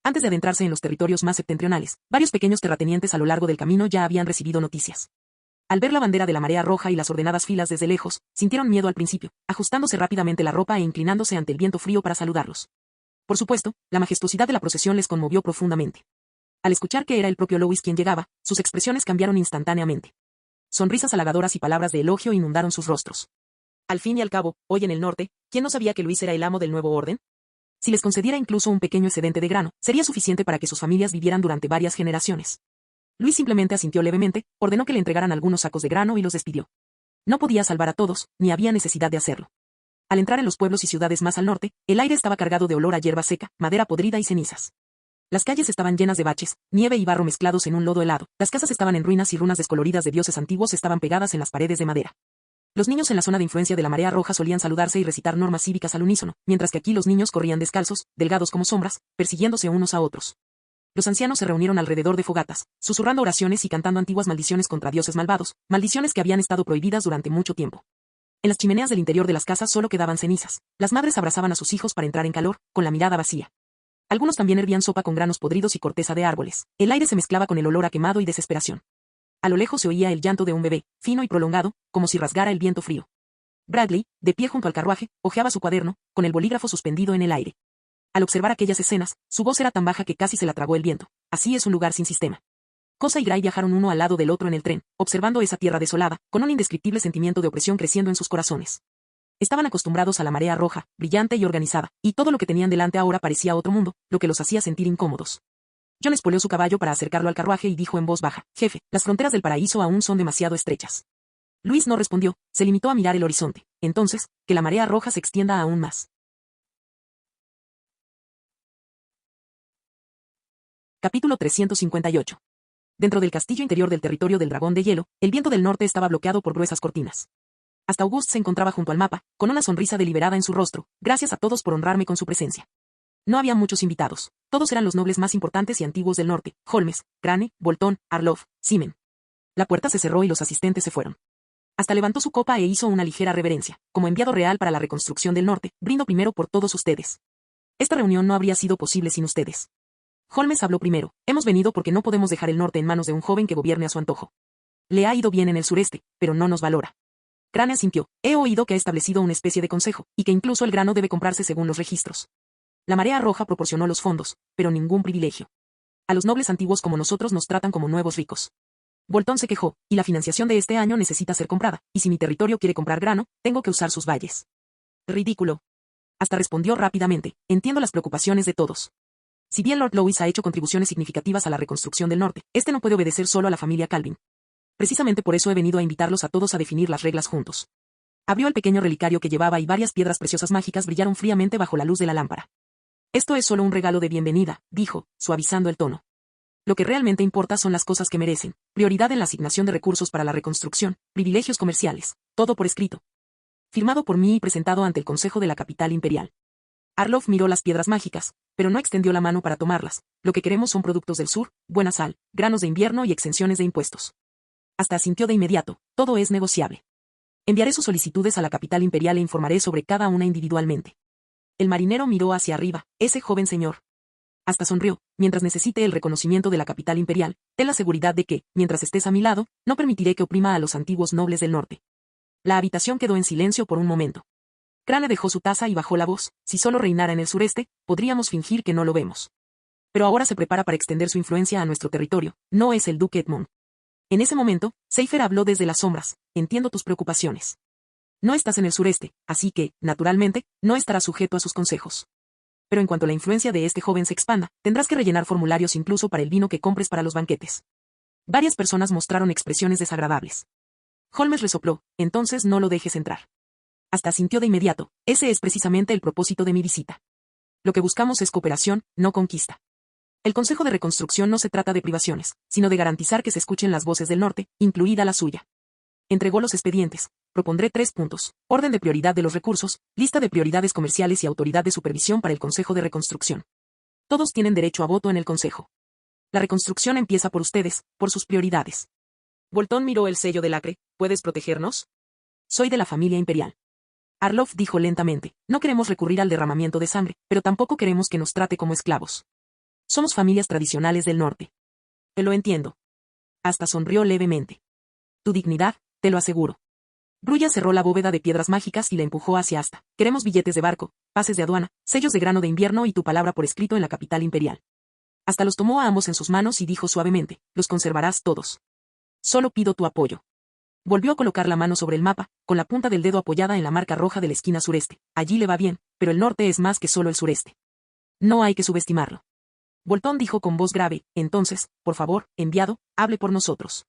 Antes de adentrarse en los territorios más septentrionales, varios pequeños terratenientes a lo largo del camino ya habían recibido noticias. Al ver la bandera de la Marea Roja y las ordenadas filas desde lejos, sintieron miedo al principio, ajustándose rápidamente la ropa e inclinándose ante el viento frío para saludarlos. Por supuesto, la majestuosidad de la procesión les conmovió profundamente. Al escuchar que era el propio Lois quien llegaba, sus expresiones cambiaron instantáneamente. Sonrisas halagadoras y palabras de elogio inundaron sus rostros. Al fin y al cabo, hoy en el norte, ¿quién no sabía que Luis era el amo del nuevo orden? Si les concediera incluso un pequeño excedente de grano, sería suficiente para que sus familias vivieran durante varias generaciones. Luis simplemente asintió levemente, ordenó que le entregaran algunos sacos de grano y los despidió. No podía salvar a todos, ni había necesidad de hacerlo. Al entrar en los pueblos y ciudades más al norte, el aire estaba cargado de olor a hierba seca, madera podrida y cenizas. Las calles estaban llenas de baches, nieve y barro mezclados en un lodo helado, las casas estaban en ruinas y runas descoloridas de dioses antiguos estaban pegadas en las paredes de madera. Los niños en la zona de influencia de la Marea Roja solían saludarse y recitar normas cívicas al unísono, mientras que aquí los niños corrían descalzos, delgados como sombras, persiguiéndose unos a otros. Los ancianos se reunieron alrededor de fogatas, susurrando oraciones y cantando antiguas maldiciones contra dioses malvados, maldiciones que habían estado prohibidas durante mucho tiempo. En las chimeneas del interior de las casas solo quedaban cenizas. Las madres abrazaban a sus hijos para entrar en calor, con la mirada vacía. Algunos también hervían sopa con granos podridos y corteza de árboles. El aire se mezclaba con el olor a quemado y desesperación. A lo lejos se oía el llanto de un bebé, fino y prolongado, como si rasgara el viento frío. Bradley, de pie junto al carruaje, hojeaba su cuaderno, con el bolígrafo suspendido en el aire. Al observar aquellas escenas, su voz era tan baja que casi se la tragó el viento. Así es un lugar sin sistema. Cosa y Gray viajaron uno al lado del otro en el tren, observando esa tierra desolada, con un indescriptible sentimiento de opresión creciendo en sus corazones. Estaban acostumbrados a la Marea Roja, brillante y organizada, y todo lo que tenían delante ahora parecía otro mundo, lo que los hacía sentir incómodos. John espoleó su caballo para acercarlo al carruaje y dijo en voz baja, «Jefe, las fronteras del paraíso aún son demasiado estrechas». Luis no respondió, se limitó a mirar el horizonte. Entonces, que la Marea Roja se extienda aún más. Capítulo 358. Dentro del castillo interior del territorio del dragón de hielo, el viento del norte estaba bloqueado por gruesas cortinas. Hasta August se encontraba junto al mapa, con una sonrisa deliberada en su rostro. Gracias a todos por honrarme con su presencia. No había muchos invitados. Todos eran los nobles más importantes y antiguos del norte: Holmes, Crane, Bolton, Arlof, Simen. La puerta se cerró y los asistentes se fueron. Hasta levantó su copa e hizo una ligera reverencia. Como enviado real para la reconstrucción del norte, brindo primero por todos ustedes. Esta reunión no habría sido posible sin ustedes. Holmes habló primero. Hemos venido porque no podemos dejar el norte en manos de un joven que gobierne a su antojo. Le ha ido bien en el sureste, pero no nos valora. Crane asintió. He oído que ha establecido una especie de consejo, y que incluso el grano debe comprarse según los registros. La marea roja proporcionó los fondos, pero ningún privilegio. A los nobles antiguos como nosotros nos tratan como nuevos ricos. Bolton se quejó, y la financiación de este año necesita ser comprada, y si mi territorio quiere comprar grano, tengo que usar sus valles. Ridículo. Hasta respondió rápidamente, entiendo las preocupaciones de todos. Si bien Lord Louis ha hecho contribuciones significativas a la reconstrucción del norte, este no puede obedecer solo a la familia Calvin. Precisamente por eso he venido a invitarlos a todos a definir las reglas juntos. Abrió el pequeño relicario que llevaba y varias piedras preciosas mágicas brillaron fríamente bajo la luz de la lámpara. Esto es solo un regalo de bienvenida, dijo, suavizando el tono. Lo que realmente importa son las cosas que merecen, prioridad en la asignación de recursos para la reconstrucción, privilegios comerciales, todo por escrito. Firmado por mí y presentado ante el Consejo de la Capital Imperial. Arloff miró las piedras mágicas, pero no extendió la mano para tomarlas. Lo que queremos son productos del sur, buena sal, granos de invierno y exenciones de impuestos. Hasta asintió de inmediato, todo es negociable. Enviaré sus solicitudes a la Capital Imperial e informaré sobre cada una individualmente. El marinero miró hacia arriba, ese joven señor. Hasta sonrió. Mientras necesite el reconocimiento de la Capital Imperial, ten la seguridad de que, mientras estés a mi lado, no permitiré que oprima a los antiguos nobles del norte. La habitación quedó en silencio por un momento. Crane dejó su taza y bajó la voz. Si solo reinara en el sureste, podríamos fingir que no lo vemos. Pero ahora se prepara para extender su influencia a nuestro territorio, no es el duque Edmund. En ese momento, Seifer habló desde las sombras. Entiendo tus preocupaciones. No estás en el sureste, así que, naturalmente, no estarás sujeto a sus consejos. Pero en cuanto la influencia de este joven se expanda, tendrás que rellenar formularios incluso para el vino que compres para los banquetes. Varias personas mostraron expresiones desagradables. Holmes resopló, entonces no lo dejes entrar. Hasta asintió de inmediato, ese es precisamente el propósito de mi visita. Lo que buscamos es cooperación, no conquista. El Consejo de Reconstrucción no se trata de privaciones, sino de garantizar que se escuchen las voces del norte, incluida la suya. Entregó los expedientes. Propondré 3 puntos. Orden de prioridad de los recursos, lista de prioridades comerciales y autoridad de supervisión para el Consejo de Reconstrucción. Todos tienen derecho a voto en el Consejo. La reconstrucción empieza por ustedes, por sus prioridades. Bolton miró el sello de lacre. ¿Puedes protegernos? Soy de la familia imperial. Arloff dijo lentamente, no queremos recurrir al derramamiento de sangre, pero tampoco queremos que nos trate como esclavos. Somos familias tradicionales del norte. Lo entiendo. Hasta sonrió levemente. Tu dignidad, te lo aseguro. Brulla cerró la bóveda de piedras mágicas y la empujó hacia Asta. Queremos billetes de barco, pases de aduana, sellos de grano de invierno y tu palabra por escrito en la capital imperial. Hasta los tomó a ambos en sus manos y dijo suavemente, los conservarás todos. Solo pido tu apoyo. Volvió a colocar la mano sobre el mapa, con la punta del dedo apoyada en la marca roja de la esquina sureste. Allí le va bien, pero el norte es más que solo el sureste. No hay que subestimarlo. Bolton dijo con voz grave, entonces, por favor, enviado, hable por nosotros.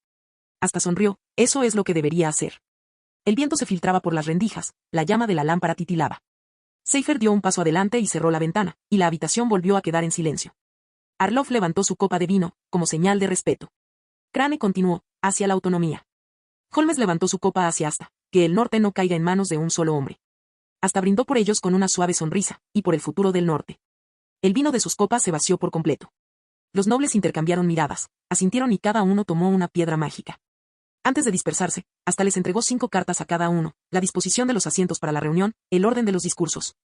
Hasta sonrió, eso es lo que debería hacer. El viento se filtraba por las rendijas, la llama de la lámpara titilaba. Seifer dio un paso adelante y cerró la ventana, y la habitación volvió a quedar en silencio. Arloff levantó su copa de vino, como señal de respeto. Crane continuó, hacia la autonomía. Holmes levantó su copa hacia Asta, que el norte no caiga en manos de un solo hombre. Hasta brindó por ellos con una suave sonrisa, y por el futuro del norte. El vino de sus copas se vació por completo. Los nobles intercambiaron miradas, asintieron y cada uno tomó una piedra mágica. Antes de dispersarse, hasta les entregó 5 cartas a cada uno, la disposición de los asientos para la reunión, el orden de los discursos.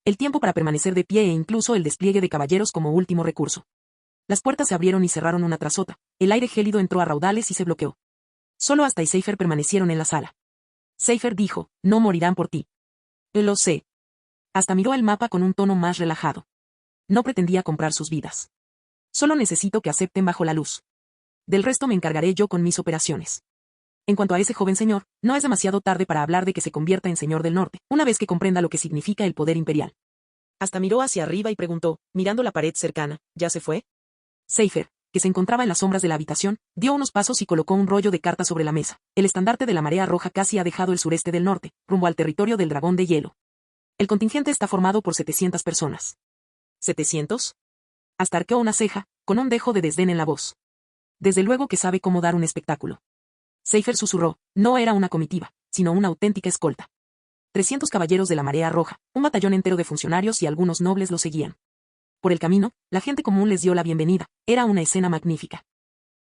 El tiempo para permanecer de pie e incluso el despliegue de caballeros como último recurso. Las puertas se abrieron y cerraron una tras otra, el aire gélido entró a raudales y se bloqueó. Solo Asta y Seifer permanecieron en la sala. Seifer dijo, no morirán por ti. Lo sé. Asta miró el mapa con un tono más relajado. No pretendía comprar sus vidas. Solo necesito que acepten bajo la luz. Del resto me encargaré yo con mis operaciones. En cuanto a ese joven señor, no es demasiado tarde para hablar de que se convierta en señor del norte, una vez que comprenda lo que significa el poder imperial. Hasta miró hacia arriba y preguntó, mirando la pared cercana, ¿ya se fue? Seifer, que se encontraba en las sombras de la habitación, dio unos pasos y colocó un rollo de cartas sobre la mesa. El estandarte de la marea roja casi ha dejado el sureste del norte, rumbo al territorio del dragón de hielo. El contingente está formado por 700 personas. ¿700? Hasta arqueó una ceja, con un dejo de desdén en la voz. Desde luego que sabe cómo dar un espectáculo. Seifer susurró, no era una comitiva, sino una auténtica escolta. 300 caballeros de la marea roja, un batallón entero de funcionarios y algunos nobles lo seguían. Por el camino, la gente común les dio la bienvenida, era una escena magnífica.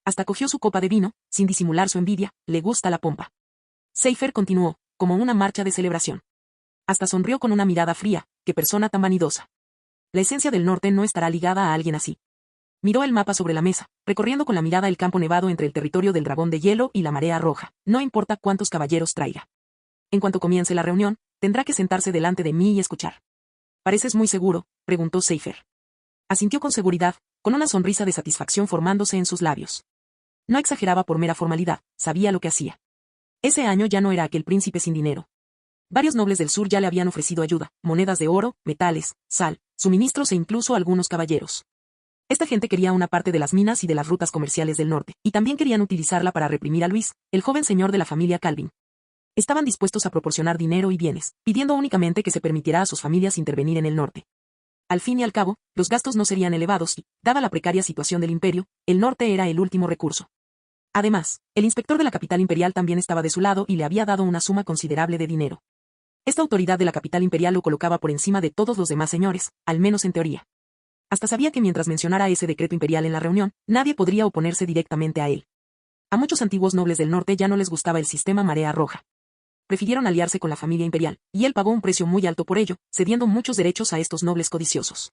Hasta cogió su copa de vino, sin disimular su envidia, le gusta la pompa. Seifer continuó, como una marcha de celebración. Hasta sonrió con una mirada fría, qué persona tan vanidosa. La esencia del norte no estará ligada a alguien así. Miró el mapa sobre la mesa, recorriendo con la mirada el campo nevado entre el territorio del dragón de hielo y la marea roja, no importa cuántos caballeros traiga. En cuanto comience la reunión, tendrá que sentarse delante de mí y escuchar. ¿Pareces muy seguro?, preguntó Seifer. Asintió con seguridad, con una sonrisa de satisfacción formándose en sus labios. No exageraba por mera formalidad, sabía lo que hacía. Ese año ya no era aquel príncipe sin dinero. Varios nobles del sur ya le habían ofrecido ayuda, monedas de oro, metales, sal, suministros e incluso algunos caballeros. Esta gente quería una parte de las minas y de las rutas comerciales del norte, y también querían utilizarla para reprimir a Luis, el joven señor de la familia Calvin. Estaban dispuestos a proporcionar dinero y bienes, pidiendo únicamente que se permitiera a sus familias intervenir en el norte. Al fin y al cabo, los gastos no serían elevados y, dada la precaria situación del imperio, el norte era el último recurso. Además, el inspector de la capital imperial también estaba de su lado y le había dado una suma considerable de dinero. Esta autoridad de la capital imperial lo colocaba por encima de todos los demás señores, al menos en teoría. Hasta sabía que mientras mencionara ese decreto imperial en la reunión, nadie podría oponerse directamente a él. A muchos antiguos nobles del norte ya no les gustaba el sistema marea roja. Prefirieron aliarse con la familia imperial, y él pagó un precio muy alto por ello, cediendo muchos derechos a estos nobles codiciosos.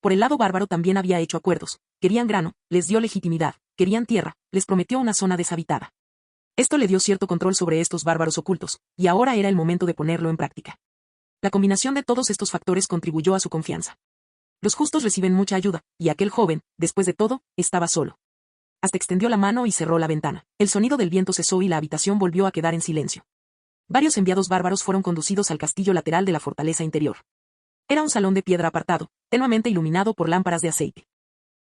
Por el lado bárbaro también había hecho acuerdos, querían grano, les dio legitimidad, querían tierra, les prometió una zona deshabitada. Esto le dio cierto control sobre estos bárbaros ocultos, y ahora era el momento de ponerlo en práctica. La combinación de todos estos factores contribuyó a su confianza. Los justos reciben mucha ayuda, y aquel joven, después de todo, estaba solo. Hasta extendió la mano y cerró la ventana. El sonido del viento cesó y la habitación volvió a quedar en silencio. Varios enviados bárbaros fueron conducidos al castillo lateral de la fortaleza interior. Era un salón de piedra apartado, tenuemente iluminado por lámparas de aceite.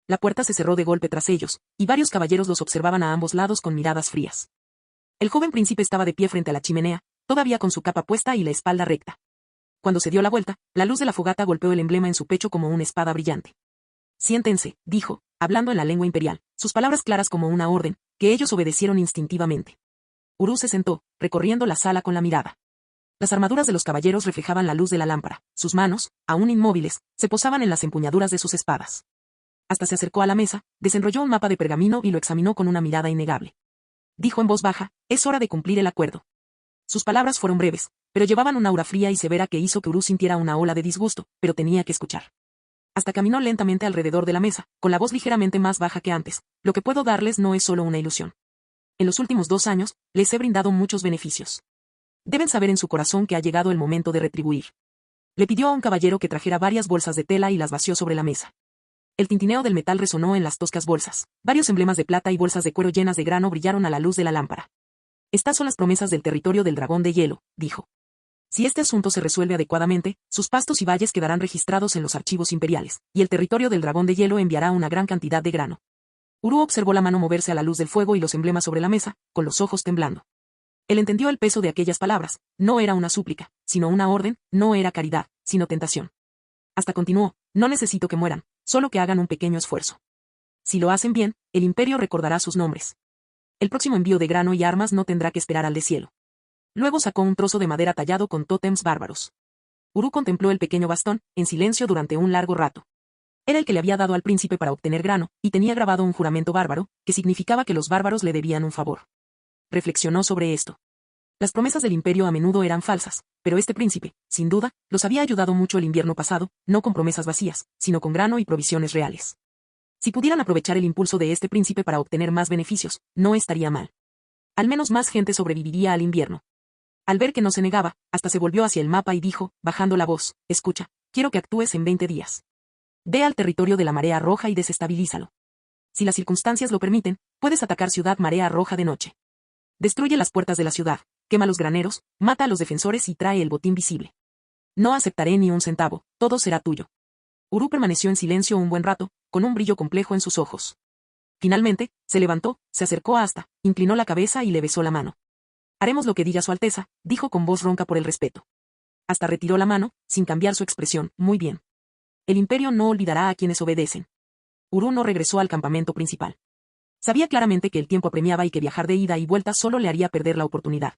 La puerta se cerró de golpe tras ellos, y varios caballeros los observaban a ambos lados con miradas frías. El joven príncipe estaba de pie frente a la chimenea, todavía con su capa puesta y la espalda recta. Cuando se dio la vuelta, la luz de la fogata golpeó el emblema en su pecho como una espada brillante. Siéntense, dijo, hablando en la lengua imperial, sus palabras claras como una orden, que ellos obedecieron instintivamente. Urú se sentó, recorriendo la sala con la mirada. Las armaduras de los caballeros reflejaban la luz de la lámpara, sus manos, aún inmóviles, se posaban en las empuñaduras de sus espadas. Hasta se acercó a la mesa, desenrolló un mapa de pergamino y lo examinó con una mirada innegable. Dijo en voz baja, es hora de cumplir el acuerdo. Sus palabras fueron breves, pero llevaban una aura fría y severa que hizo que Urú sintiera una ola de disgusto, pero tenía que escuchar. Hasta caminó lentamente alrededor de la mesa, con la voz ligeramente más baja que antes, lo que puedo darles no es solo una ilusión. En los últimos 2 años, les he brindado muchos beneficios. Deben saber en su corazón que ha llegado el momento de retribuir. Le pidió a un caballero que trajera varias bolsas de tela y las vació sobre la mesa. El tintineo del metal resonó en las toscas bolsas. Varios emblemas de plata y bolsas de cuero llenas de grano brillaron a la luz de la lámpara. Estas son las promesas del territorio del dragón de hielo, dijo. Si este asunto se resuelve adecuadamente, sus pastos y valles quedarán registrados en los archivos imperiales, y el territorio del dragón de hielo enviará una gran cantidad de grano. Urú observó la mano moverse a la luz del fuego y los emblemas sobre la mesa, con los ojos temblando. Él entendió el peso de aquellas palabras, no era una súplica, sino una orden, no era caridad, sino tentación. Hasta continuó, no necesito que mueran, solo que hagan un pequeño esfuerzo. Si lo hacen bien, el imperio recordará sus nombres. El próximo envío de grano y armas no tendrá que esperar al deshielo. Luego sacó un trozo de madera tallado con tótems bárbaros. Urú contempló el pequeño bastón, en silencio durante un largo rato. Era el que le había dado al príncipe para obtener grano, y tenía grabado un juramento bárbaro, que significaba que los bárbaros le debían un favor. Reflexionó sobre esto. Las promesas del imperio a menudo eran falsas, pero este príncipe, sin duda, los había ayudado mucho el invierno pasado, no con promesas vacías, sino con grano y provisiones reales. Si pudieran aprovechar el impulso de este príncipe para obtener más beneficios, no estaría mal. Al menos más gente sobreviviría al invierno. Al ver que no se negaba, hasta se volvió hacia el mapa y dijo, bajando la voz, escucha, quiero que actúes en 20 días. Ve al territorio de la Marea Roja y desestabilízalo. Si las circunstancias lo permiten, puedes atacar Ciudad Marea Roja de noche. Destruye las puertas de la ciudad, quema los graneros, mata a los defensores y trae el botín visible. No aceptaré ni un centavo, todo será tuyo. Urú permaneció en silencio un buen rato, con un brillo complejo en sus ojos. Finalmente, se levantó, se acercó a Asta, inclinó la cabeza y le besó la mano. Haremos lo que diga su Alteza, dijo con voz ronca por el respeto. Asta retiró la mano, sin cambiar su expresión, muy bien. El imperio no olvidará a quienes obedecen. Urú no regresó al campamento principal. Sabía claramente que el tiempo apremiaba y que viajar de ida y vuelta solo le haría perder la oportunidad.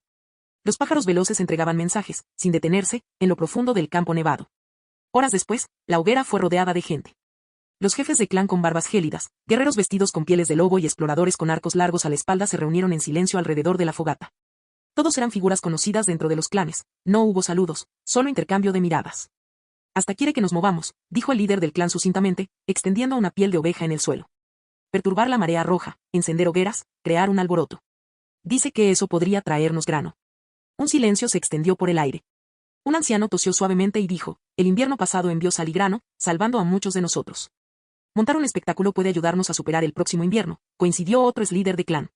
Los pájaros veloces entregaban mensajes, sin detenerse, en lo profundo del campo nevado. Horas después, la hoguera fue rodeada de gente. Los jefes de clan con barbas gélidas, guerreros vestidos con pieles de lobo y exploradores con arcos largos a la espalda se reunieron en silencio alrededor de la fogata. Todos eran figuras conocidas dentro de los clanes, no hubo saludos, solo intercambio de miradas. Hasta quiere que nos movamos, dijo el líder del clan sucintamente, extendiendo una piel de oveja en el suelo. Perturbar la marea roja, encender hogueras, crear un alboroto. Dice que eso podría traernos grano. Un silencio se extendió por el aire. Un anciano tosió suavemente y dijo, el invierno pasado envió sal y grano, salvando a muchos de nosotros. Montar un espectáculo puede ayudarnos a superar el próximo invierno, coincidió otro ex líder de clan.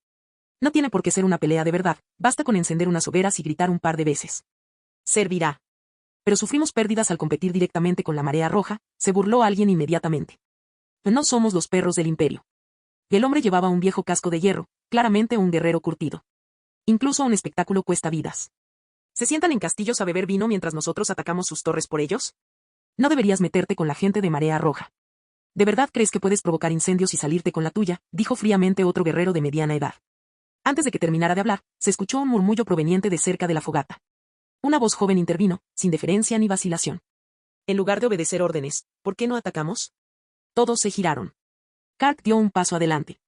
No tiene por qué ser una pelea de verdad, basta con encender unas hogueras y gritar un par de veces. Servirá. Pero sufrimos pérdidas al competir directamente con la marea roja, se burló alguien inmediatamente. No somos los perros del imperio. El hombre llevaba un viejo casco de hierro, claramente un guerrero curtido. Incluso un espectáculo cuesta vidas. ¿Se sientan en castillos a beber vino mientras nosotros atacamos sus torres por ellos? No deberías meterte con la gente de marea roja. ¿De verdad crees que puedes provocar incendios y salirte con la tuya?, dijo fríamente otro guerrero de mediana edad. Antes de que terminara de hablar, se escuchó un murmullo proveniente de cerca de la fogata. Una voz joven intervino, sin deferencia ni vacilación. En lugar de obedecer órdenes, ¿por qué no atacamos? Todos se giraron. Kark dio un paso adelante.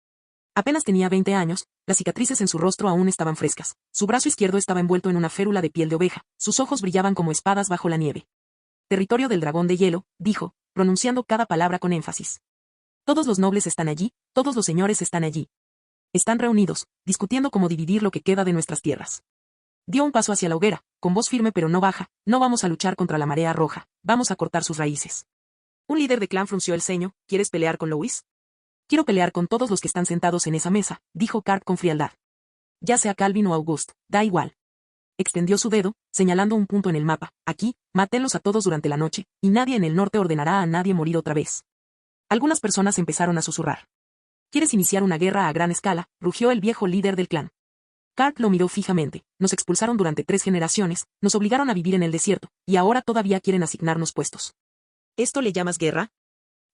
Apenas tenía 20 años, las cicatrices en su rostro aún estaban frescas, su brazo izquierdo estaba envuelto en una férula de piel de oveja, sus ojos brillaban como espadas bajo la nieve. Territorio del dragón de hielo, dijo, pronunciando cada palabra con énfasis. Todos los nobles están allí, todos los señores están allí. Están reunidos, discutiendo cómo dividir lo que queda de nuestras tierras. Dio un paso hacia la hoguera, con voz firme pero no baja, no vamos a luchar contra la marea roja, vamos a cortar sus raíces. Un líder de clan frunció el ceño, ¿quieres pelear con Louis? Quiero pelear con todos los que están sentados en esa mesa, dijo Kark con frialdad. Ya sea Calvin o Auguste, da igual. Extendió su dedo, señalando un punto en el mapa, aquí, mátenlos a todos durante la noche, y nadie en el norte ordenará a nadie morir otra vez. Algunas personas empezaron a susurrar. ¿Quieres iniciar una guerra a gran escala?, rugió el viejo líder del clan. Kark lo miró fijamente, nos expulsaron durante 3 generaciones, nos obligaron a vivir en el desierto, y ahora todavía quieren asignarnos puestos. ¿Esto le llamas guerra?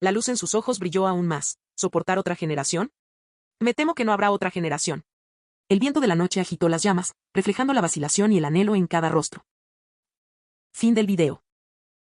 La luz en sus ojos brilló aún más. ¿Soportar otra generación? Me temo que no habrá otra generación. El viento de la noche agitó las llamas, reflejando la vacilación y el anhelo en cada rostro. Fin del video.